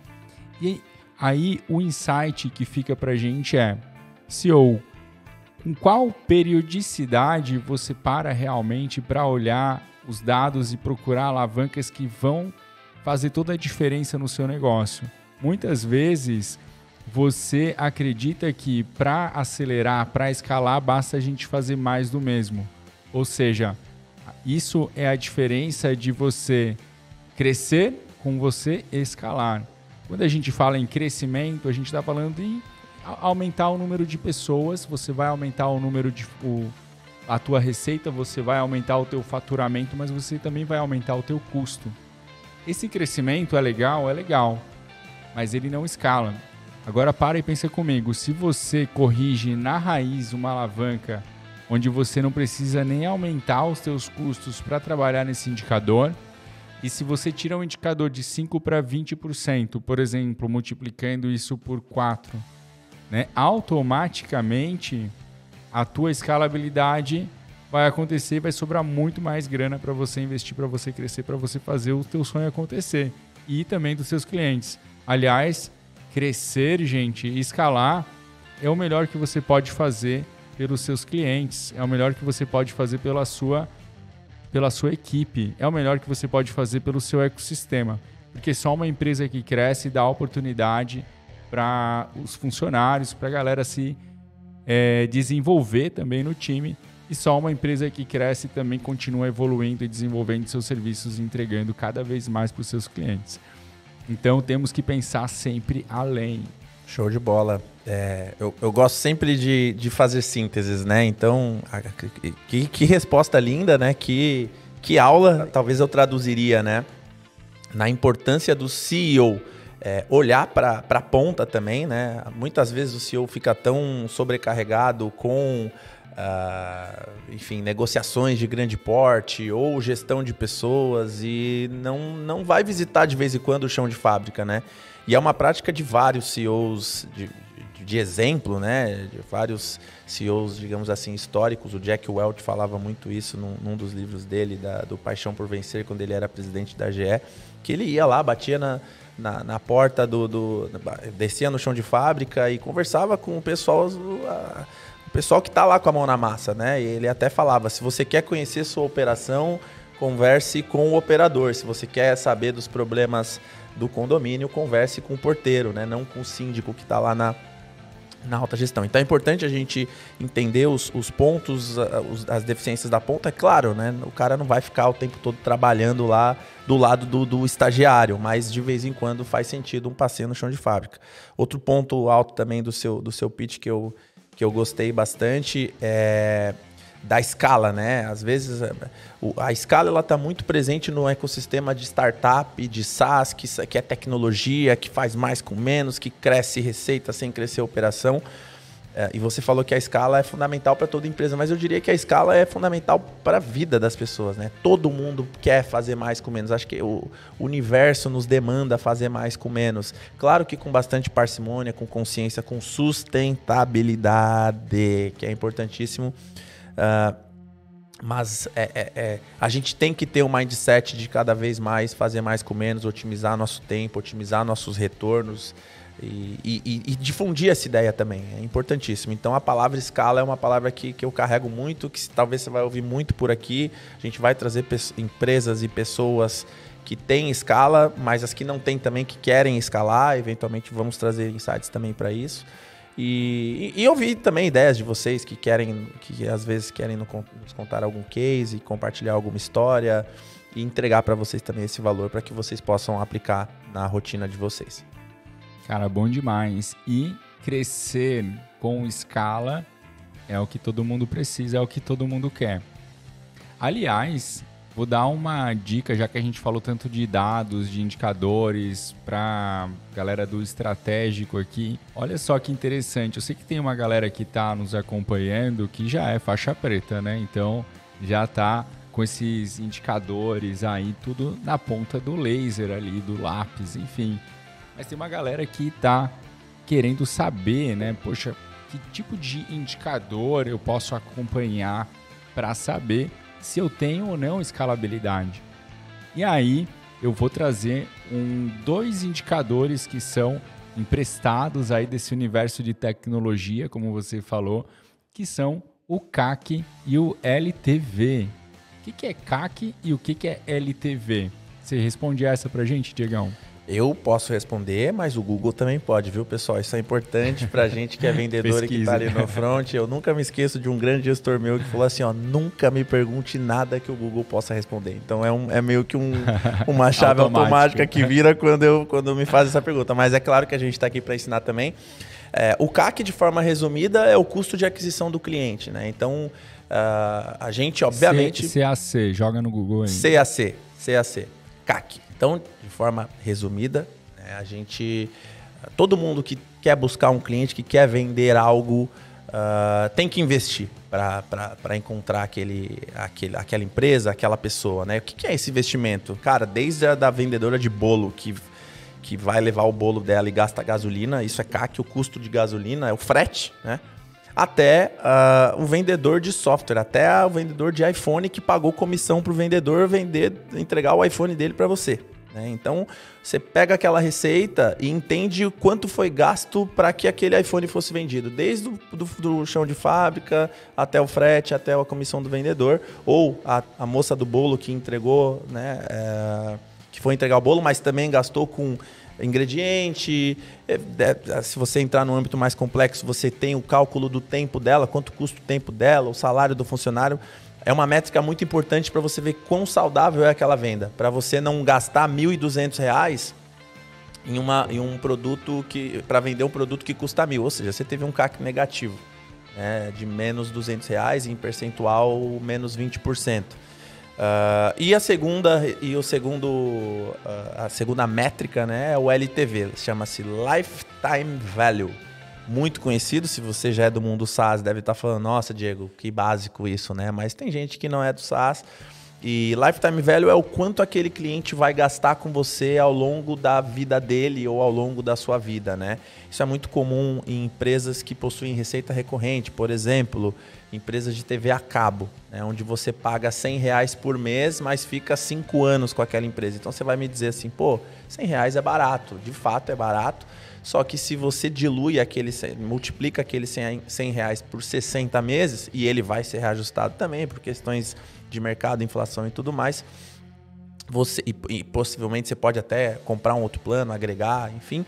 E aí o insight que fica para a gente é: CEO, com qual periodicidade você para realmente para olhar os dados e procurar alavancas que vão fazer toda a diferença no seu negócio? Muitas vezes você acredita que para acelerar, para escalar, basta a gente fazer mais do mesmo. Ou seja, isso é a diferença de você crescer com você escalar. Quando a gente fala em crescimento, a gente está falando em aumentar o número de pessoas, você vai aumentar o número de a tua receita, você vai aumentar o teu faturamento, mas você também vai aumentar o teu custo. Esse crescimento é legal, mas ele não escala. Agora para e pensa comigo, se você corrige na raiz uma alavanca onde você não precisa nem aumentar os teus custos para trabalhar nesse indicador, e se você tira um indicador de 5% para 20%, por exemplo, multiplicando isso por 4, né, automaticamente a tua escalabilidade vai acontecer, vai sobrar muito mais grana para você investir, para você crescer, para você fazer o teu sonho acontecer. E também dos seus clientes. Aliás, crescer, gente, e escalar é o melhor que você pode fazer pelos seus clientes, é o melhor que você pode fazer pela sua equipe, é o melhor que você pode fazer pelo seu ecossistema. Porque só uma empresa que cresce dá oportunidade para os funcionários, para a galera se desenvolver também no time. E só uma empresa que cresce também continua evoluindo e desenvolvendo seus serviços e entregando cada vez mais para os seus clientes. Então temos que pensar sempre além. Show de bola. Eu gosto sempre de fazer sínteses, né? Então, que resposta linda, né? Que aula, talvez eu traduziria, né? Na importância do CEO olhar para a ponta também, né? Muitas vezes o CEO fica tão sobrecarregado com, enfim, negociações de grande porte ou gestão de pessoas e não vai visitar de vez em quando o chão de fábrica, né? E é uma prática de vários CEOs de exemplo, né? De vários CEOs, digamos assim, históricos. O Jack Welch falava muito isso num dos livros dele, do Paixão por Vencer, quando ele era presidente da GE, que ele ia lá, batia na porta descia no chão de fábrica e conversava com o pessoal que está lá com a mão na massa, né? E ele até falava, se você quer conhecer sua operação, converse com o operador. Se você quer saber dos problemas do condomínio, converse com o porteiro, né? Não com o síndico que está lá na alta gestão. Então é importante a gente entender os pontos, as deficiências da ponta. É claro, né? O cara não vai ficar o tempo todo trabalhando lá do lado do estagiário, mas de vez em quando faz sentido um passeio no chão de fábrica. Outro ponto alto também do seu pitch que eu gostei bastante é da escala, né? Às vezes a escala ela está muito presente no ecossistema de startup, de SaaS, que é tecnologia, que faz mais com menos, que cresce receita sem crescer a operação. E você falou que a escala é fundamental para toda empresa, mas eu diria que a escala é fundamental para a vida das pessoas, né? Todo mundo quer fazer mais com menos. Acho que o universo nos demanda fazer mais com menos. Claro que com bastante parcimônia, com consciência, com sustentabilidade, que é importantíssimo. Mas a gente tem que ter um mindset de cada vez mais fazer mais com menos, otimizar nosso tempo, otimizar nossos retornos e difundir essa ideia também. É importantíssimo. Então a palavra escala é uma palavra que eu carrego muito, que talvez você vai ouvir muito por aqui. A gente vai trazer empresas e pessoas que têm escala, mas as que não têm também, que querem escalar. Eventualmente vamos trazer insights também para isso. E ouvir também ideias de vocês que às vezes querem nos contar algum case, compartilhar alguma história e entregar para vocês também esse valor para que vocês possam aplicar na rotina de vocês. Cara, bom demais. E crescer com escala é o que todo mundo precisa, é o que todo mundo quer. Aliás, vou dar uma dica, já que a gente falou tanto de dados, de indicadores, para galera do estratégico aqui. Olha só que interessante. Eu sei que tem uma galera que está nos acompanhando que já é faixa preta, né? Então, já está com esses indicadores aí, tudo na ponta do laser ali, do lápis, enfim. Mas tem uma galera que está querendo saber, né? Poxa, que tipo de indicador eu posso acompanhar para saber se eu tenho ou não escalabilidade. E aí eu vou trazer 2 indicadores que são emprestados aí desse universo de tecnologia, como você falou, que são o CAC e o LTV. O que é CAC e o que é LTV? Você responde essa pra gente, Diegão? Eu posso responder, mas o Google também pode, viu, pessoal? Isso é importante pra gente que é vendedor e que tá ali no front. Eu nunca me esqueço de um grande gestor meu que falou assim, ó, nunca me pergunte nada que o Google possa responder. Então é meio que uma chave automática que vira quando me faz essa pergunta. Mas é claro que a gente está aqui para ensinar também. O CAC, de forma resumida, é o custo de aquisição do cliente, né? Então, a gente, obviamente... CAC, joga no Google aí. CAC, CAC. Então, de forma resumida, né, todo mundo que quer buscar um cliente, que quer vender algo, tem que investir para encontrar aquela empresa, aquela pessoa, né? O que é esse investimento? Cara, desde a da vendedora de bolo que vai levar o bolo dela e gasta gasolina, isso é CAC, o custo de gasolina é o frete, né? Até o vendedor de software, até o vendedor de iPhone que pagou comissão para o vendedor entregar o iPhone dele para você, né? Então, você pega aquela receita e entende o quanto foi gasto para que aquele iPhone fosse vendido, desde do chão de fábrica até o frete, até a comissão do vendedor, ou a moça do bolo que entregou, né, que foi entregar o bolo, mas também gastou com ingrediente. Se você entrar no âmbito mais complexo, você tem o cálculo do tempo dela, quanto custa o tempo dela, o salário do funcionário. É uma métrica muito importante para você ver quão saudável é aquela venda. Para você não gastar R$ 1.200 em um produto para vender um produto que custa 1.000. Ou seja, você teve um CAC negativo, né, de menos R$ 200 e em percentual menos 20%. A segunda métrica, né, é o LTV, chama-se Lifetime Value. Muito conhecido, se você já é do mundo SaaS, deve estar falando, nossa, Diego, que básico isso, né? Mas tem gente que não é do SaaS. E Lifetime Value é o quanto aquele cliente vai gastar com você ao longo da vida dele ou ao longo da sua vida, né? Isso é muito comum em empresas que possuem receita recorrente, por exemplo, empresas de TV a cabo, né? Onde você paga R$100 por mês, mas fica 5 anos com aquela empresa. Então você vai me dizer assim, pô, R$100 é barato, de fato é barato, só que se você multiplica aquele R$100 por 60 meses, e ele vai ser reajustado também por questões de mercado, inflação e tudo mais, e possivelmente você pode até comprar um outro plano, agregar, enfim,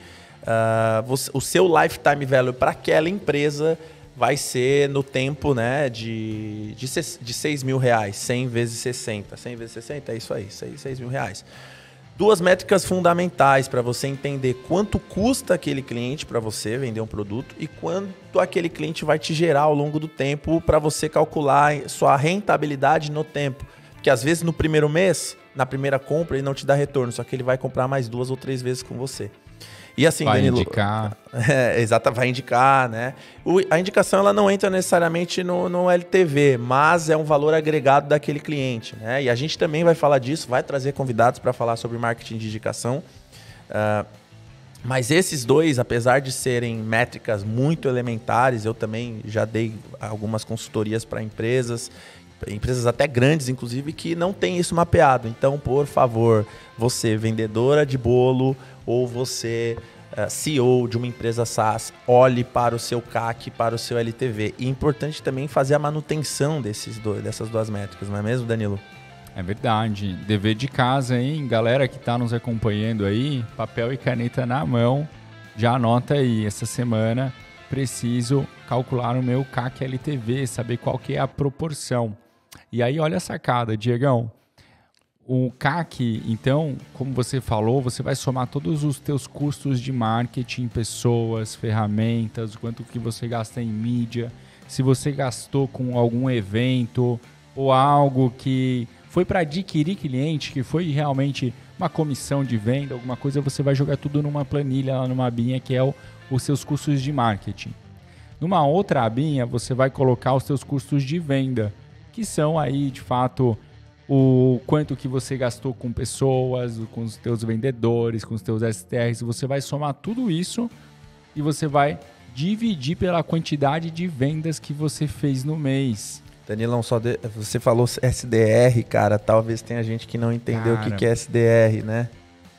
o seu lifetime value para aquela empresa vai ser no tempo, né, de R$6.000, 100 vezes 60. 100 vezes 60 é isso aí, R$6.000. Duas métricas fundamentais para você entender quanto custa aquele cliente para você vender um produto e quanto aquele cliente vai te gerar ao longo do tempo para você calcular sua rentabilidade no tempo. Porque às vezes no primeiro mês, na primeira compra, ele não te dá retorno, só que ele vai comprar mais 2 ou 3 vezes com você. E assim, vai Danilo, indicar. Exato, vai indicar, né? A indicação ela não entra necessariamente no LTV, mas é um valor agregado daquele cliente, né? E a gente também vai falar disso, vai trazer convidados para falar sobre marketing de indicação. Mas esses dois, apesar de serem métricas muito elementares, eu também já dei algumas consultorias para empresas até grandes, inclusive, que não tem isso mapeado. Então, por favor, você, vendedora de bolo, ou você, CEO de uma empresa SaaS, olhe para o seu CAC, para o seu LTV. E é importante também fazer a manutenção dessas duas métricas, não é mesmo, Danilo? É verdade. Dever de casa, hein? Galera que está nos acompanhando aí, papel e caneta na mão, já anota aí. Essa semana preciso calcular o meu CAC LTV, saber qual que é a proporção. E aí, olha a sacada, Diegão. O CAC, então, como você falou, você vai somar todos os teus custos de marketing, pessoas, ferramentas, quanto que você gasta em mídia, se você gastou com algum evento ou algo que foi para adquirir cliente, que foi realmente uma comissão de venda, alguma coisa, você vai jogar tudo numa planilha, lá numa abinha, que é os seus custos de marketing. Numa outra abinha, você vai colocar os seus custos de venda, que são aí, de fato, o quanto que você gastou com pessoas, com os teus vendedores, com os teus STRs. Você vai somar tudo isso e você vai dividir pela quantidade de vendas que você fez no mês. Danilão, você falou SDR, cara. Talvez tenha gente que não entendeu o que é SDR, né?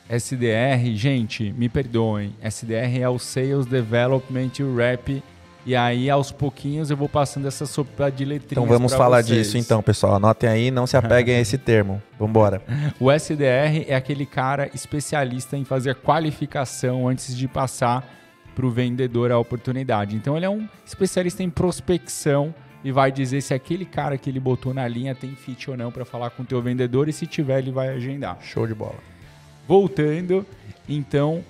SDR, gente, me perdoem. SDR é o Sales Development Rep. E aí, aos pouquinhos, eu vou passando essa sopa de letrinhas. Então vamos falar disso então, pessoal. Anotem aí, não se apeguem a esse termo. Vambora. O SDR é aquele cara especialista em fazer qualificação antes de passar para o vendedor a oportunidade. Então ele é um especialista em prospecção e vai dizer se aquele cara que ele botou na linha tem fit ou não para falar com o teu vendedor, e se tiver ele vai agendar. Show de bola. Voltando, então,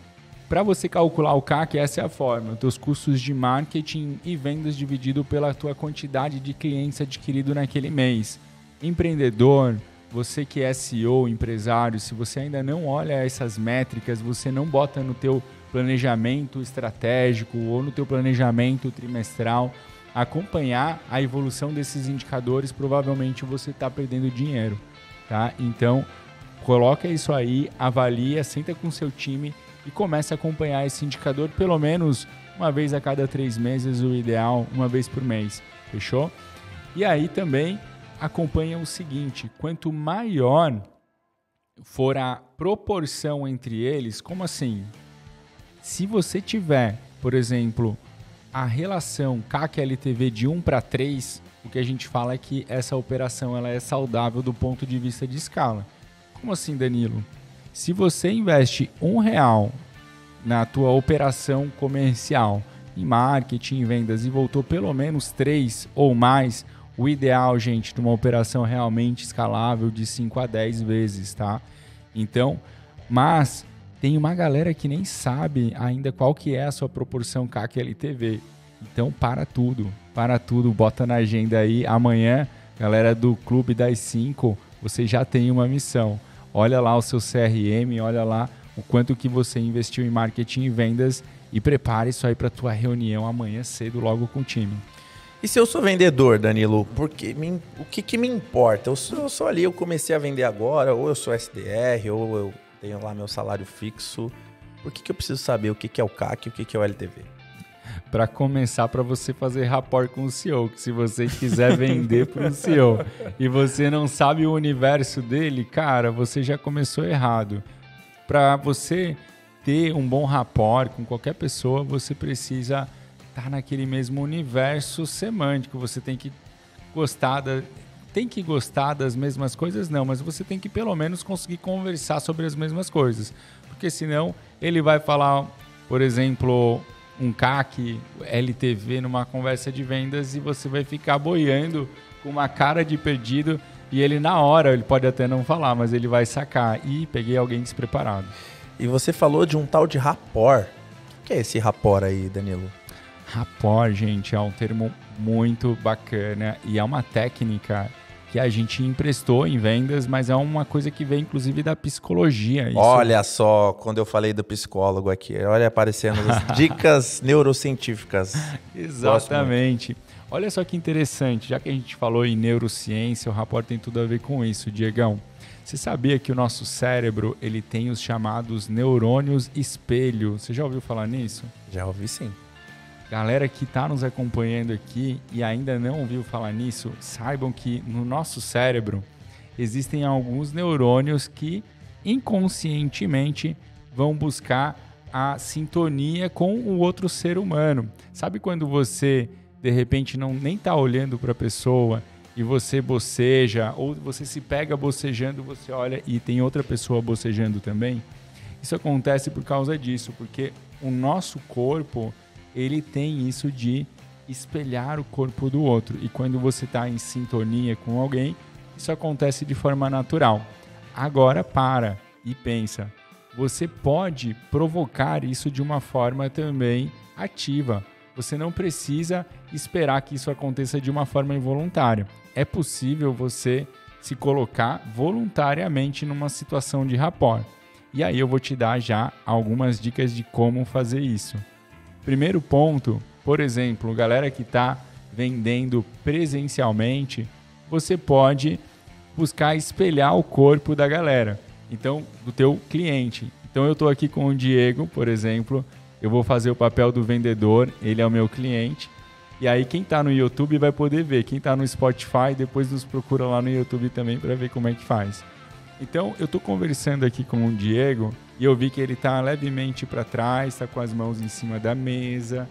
para você calcular o CAC, essa é a forma. Teus custos de marketing e vendas dividido pela tua quantidade de clientes adquirido naquele mês. Empreendedor, você que é CEO, empresário, se você ainda não olha essas métricas, você não bota no teu planejamento estratégico ou no teu planejamento trimestral, acompanhar a evolução desses indicadores, provavelmente você está perdendo dinheiro, tá? Então, coloca isso aí, avalia, senta com o seu time e começa a acompanhar esse indicador pelo menos uma vez a cada 3 meses, o ideal, uma vez por mês. Fechou? E aí também acompanha o seguinte, quanto maior for a proporção entre eles, como assim? Se você tiver, por exemplo, a relação CAC-LTV de 1:3, o que a gente fala é que essa operação ela é saudável do ponto de vista de escala. Como assim, Danilo? Se você investe R$1 na tua operação comercial, em marketing, em vendas, e voltou pelo menos 3 ou mais, o ideal, gente, de uma operação realmente escalável de 5 a 10 vezes, tá? Então, mas tem uma galera que nem sabe ainda qual que é a sua proporção CAC-LTV. Então, para tudo, bota na agenda aí. Amanhã, galera do Clube das 5, você já tem uma missão. Olha lá o seu CRM, olha lá o quanto que você investiu em marketing e vendas e prepare isso aí para a tua reunião amanhã cedo, logo com o time. E se eu sou vendedor, Danilo, o que me importa? Eu sou ali, eu comecei a vender agora, ou eu sou SDR, ou eu tenho lá meu salário fixo. Por que eu preciso saber o que é o CAC e o que é o LTV? Para começar, para você fazer rapport com o CEO, que se você quiser vender para o CEO e você não sabe o universo dele, cara, você já começou errado. Para você ter um bom rapport com qualquer pessoa, você precisa estar naquele mesmo universo semântico. Você tem que gostar das mesmas coisas, não, mas você tem que pelo menos conseguir conversar sobre as mesmas coisas. Porque senão ele vai falar, por exemplo, um CAC, LTV numa conversa de vendas e você vai ficar boiando com uma cara de perdido e ele na hora, ele pode até não falar, mas ele vai sacar. E peguei alguém despreparado. E você falou de um tal de rapport. O que é esse rapport aí, Danilo? Rapport, gente, é um termo muito bacana e é uma técnica que a gente emprestou em vendas, mas é uma coisa que vem inclusive da psicologia. Isso... Olha só, quando eu falei do psicólogo aqui, olha aparecendo as dicas neurocientíficas. Exatamente. Olha só que interessante, já que a gente falou em neurociência, o rapport tem tudo a ver com isso, Diegão. Você sabia que o nosso cérebro ele tem os chamados neurônios espelho? Você já ouviu falar nisso? Já ouvi, sim. Galera que está nos acompanhando aqui e ainda não ouviu falar nisso, saibam que no nosso cérebro existem alguns neurônios que inconscientemente vão buscar a sintonia com o outro ser humano. Sabe quando você, de repente, nem está olhando para a pessoa e você boceja, ou você se pega bocejando, você olha e tem outra pessoa bocejando também? Isso acontece por causa disso, porque o nosso corpo... ele tem isso de espelhar o corpo do outro. E quando você está em sintonia com alguém, isso acontece de forma natural. Agora para e pensa. Você pode provocar isso de uma forma também ativa. Você não precisa esperar que isso aconteça de uma forma involuntária. É possível você se colocar voluntariamente numa situação de rapport. E aí eu vou te dar já algumas dicas de como fazer isso. Primeiro ponto, por exemplo, galera que está vendendo presencialmente, você pode buscar espelhar o corpo da galera, então do teu cliente. Então eu estou aqui com o Diego, por exemplo, eu vou fazer o papel do vendedor, ele é o meu cliente, e aí quem está no YouTube vai poder ver, quem está no Spotify depois nos procura lá no YouTube também para ver como é que faz. Então, eu estou conversando aqui com o Diego e eu vi que ele está levemente para trás, está com as mãos em cima da mesa,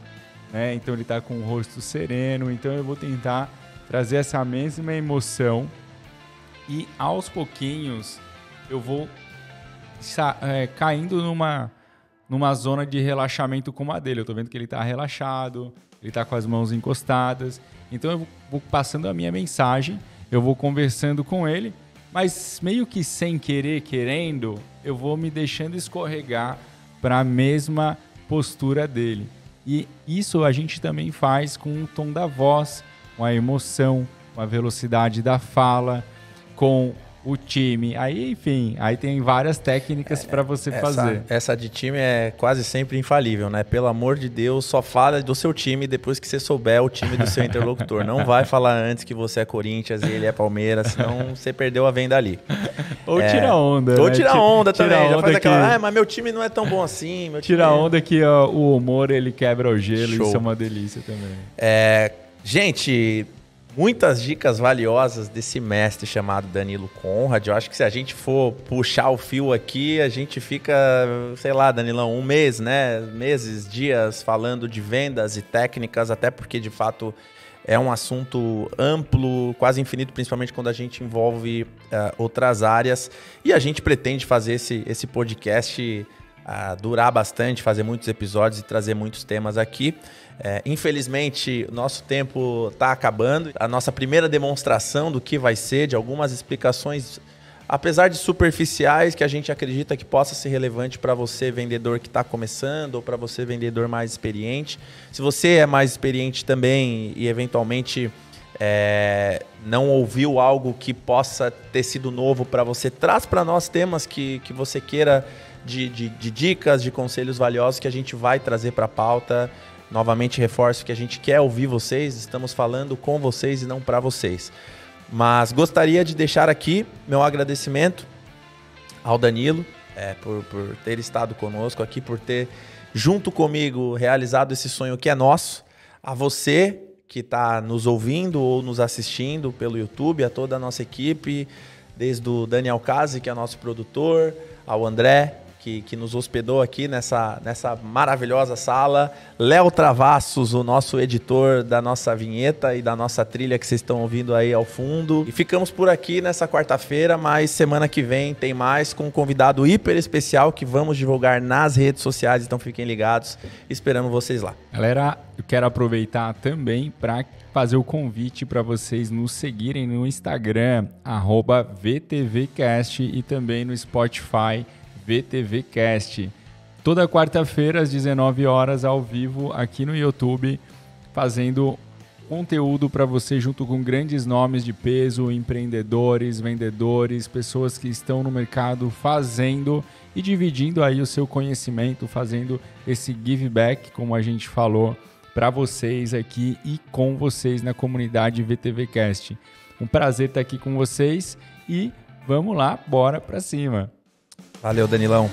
né? Então, ele está com o rosto sereno. Então, eu vou tentar trazer essa mesma emoção e, aos pouquinhos, eu vou caindo numa zona de relaxamento como a dele. Eu estou vendo que ele está relaxado, ele está com as mãos encostadas. Então, eu vou passando a minha mensagem, eu vou conversando com ele, mas meio que sem querer, querendo, eu vou me deixando escorregar para a mesma postura dele. E isso a gente também faz com o tom da voz, com a emoção, com a velocidade da fala, com o time. Aí, enfim, aí tem várias técnicas para você fazer. Essa de time é quase sempre infalível, né? Pelo amor de Deus, só fala do seu time depois que você souber o time do seu interlocutor. Não vai falar antes que você é Corinthians e ele é Palmeiras, senão você perdeu a venda ali. Ou tira onda. Ou né? tira onda também. Tira já onda faz aquela, que... mas meu time não é tão bom assim. Tira onda que o humor, ele quebra o gelo. Show. Isso é uma delícia também. Gente... Muitas dicas valiosas desse mestre chamado Danilo Conrad. Eu acho que se a gente for puxar o fio aqui, a gente fica, sei lá, Danilão, um mês, né? Meses, dias falando de vendas e técnicas, até porque de fato é um assunto amplo, quase infinito, principalmente quando a gente envolve outras áreas. E a gente pretende fazer esse podcast durar bastante, fazer muitos episódios e trazer muitos temas aqui. Infelizmente, nosso tempo está acabando. A nossa primeira demonstração do que vai ser, de algumas explicações, apesar de superficiais, que a gente acredita que possa ser relevante para você, vendedor que está começando, ou para você, vendedor mais experiente. Se você é mais experiente também e, eventualmente, não ouviu algo que possa ter sido novo para você, traz para nós temas que você queira de dicas, de conselhos valiosos que a gente vai trazer para a pauta. Novamente reforço que a gente quer ouvir vocês, estamos falando com vocês e não para vocês. Mas gostaria de deixar aqui meu agradecimento ao Danilo por ter estado conosco aqui, por ter, junto comigo, realizado esse sonho que é nosso. A você que está nos ouvindo ou nos assistindo pelo YouTube, a toda a nossa equipe, desde o Daniel Casi, que é nosso produtor, ao André, que nos hospedou aqui nessa maravilhosa sala. Léo Travassos, o nosso editor da nossa vinheta e da nossa trilha que vocês estão ouvindo aí ao fundo. E ficamos por aqui nessa quarta-feira, mas semana que vem tem mais com um convidado hiper especial que vamos divulgar nas redes sociais, então fiquem ligados, esperamos vocês lá. Galera, eu quero aproveitar também para fazer o convite para vocês nos seguirem no Instagram, @VTVcast, e também no Spotify, VTVcast. Toda quarta-feira, às 19 horas, ao vivo, aqui no YouTube, fazendo conteúdo para você junto com grandes nomes de peso, empreendedores, vendedores, pessoas que estão no mercado fazendo e dividindo aí o seu conhecimento, fazendo esse give back, como a gente falou, para vocês aqui e com vocês na comunidade VTVcast. Um prazer estar aqui com vocês e vamos lá, bora para cima. Valeu, Danilão.